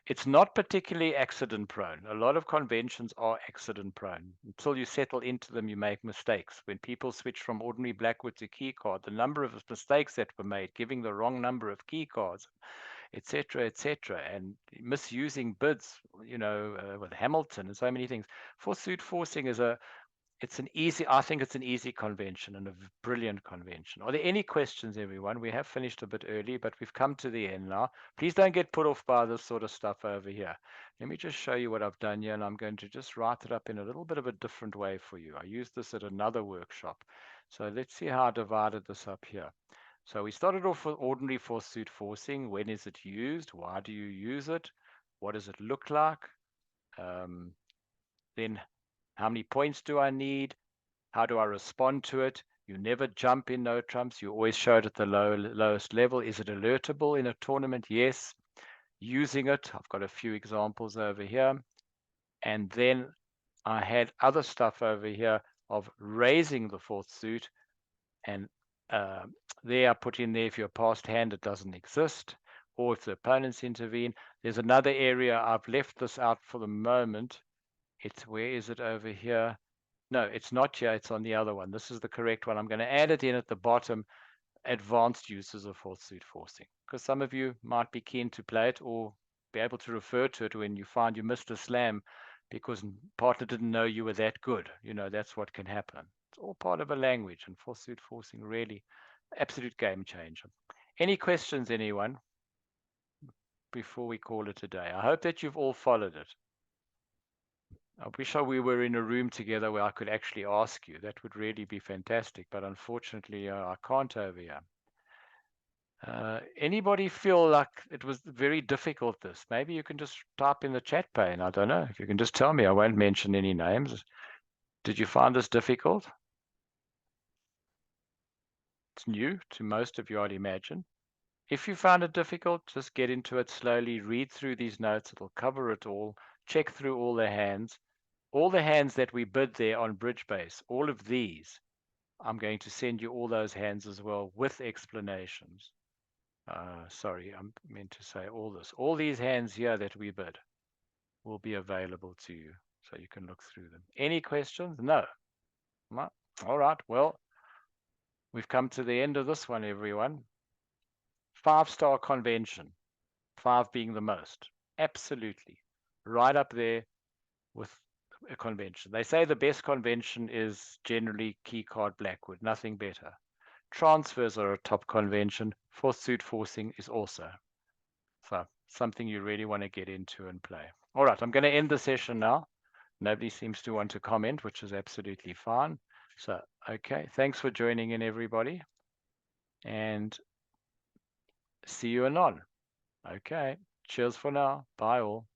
It's not particularly accident prone. A lot of conventions are accident prone. Until you settle into them, you make mistakes. When people switch from ordinary Blackwood to key card, the number of mistakes that were made, giving the wrong number of key cards, etc., and misusing bids, with Hamilton and so many things. 4 suit forcing is I think it's an easy convention and a brilliant convention. Are there any questions, everyone? We have finished a bit early, but we've come to the end now. Please don't get put off by this sort of stuff over here. Let me just show you what I've done here, and I'm going to just write it up in a little bit of a different way for you. I used this at another workshop. So let's see how I divided this up here. So we started off with ordinary 4 suit forcing. When is it used? Why do you use it? What does it look like? Then how many points do I need? How do I respond to it? You never jump in no trumps. You always show it at the lowest level. Is it alertable in a tournament? Yes. Using it, I've got a few examples over here. And then I had other stuff over here of raising the 4th suit. And there I put in there, if you're past hand, it doesn't exist. Or if the opponents intervene. There's another area, I've left this out for the moment. Where is it over here? No, it's not here. It's on the other one. This is the correct one. I'm going to add it in at the bottom, advanced uses of 4th suit forcing, because some of you might be keen to play it or be able to refer to it when you find you missed a slam because partner didn't know you were that good. That's what can happen. It's all part of a language, and 4th suit forcing really absolute game changer. Any questions, anyone, before we call it a day? I hope that you've all followed it. I wish we were in a room together where I could actually ask you. That would really be fantastic, but unfortunately, I can't over here. Anybody feel like it was very difficult this? Maybe you can just type in the chat pane. I don't know. If you can just tell me, I won't mention any names. Did you find this difficult? It's new to most of you, I'd imagine. If you found it difficult, just get into it slowly, read through these notes. It'll cover it all. Check through all the hands. All the hands that we bid there on bridge base, all of these, I'm going to send you all those hands as well with explanations. Sorry, I meant to say all this. All these hands here that we bid will be available to you, so you can look through them. Any questions? No. All right, well, we've come to the end of this one, everyone. 5-star convention, 5 being the most. Absolutely. Right up there with a convention. They say the best convention is generally key card Blackwood, nothing better. Transfers are a top convention. 4th suit forcing is also. So something you really want to get into and play. All right, I'm going to end the session now. Nobody seems to want to comment, which is absolutely fine. So, okay, thanks for joining in, everybody. And see you anon. Okay, Cheers for now. Bye all.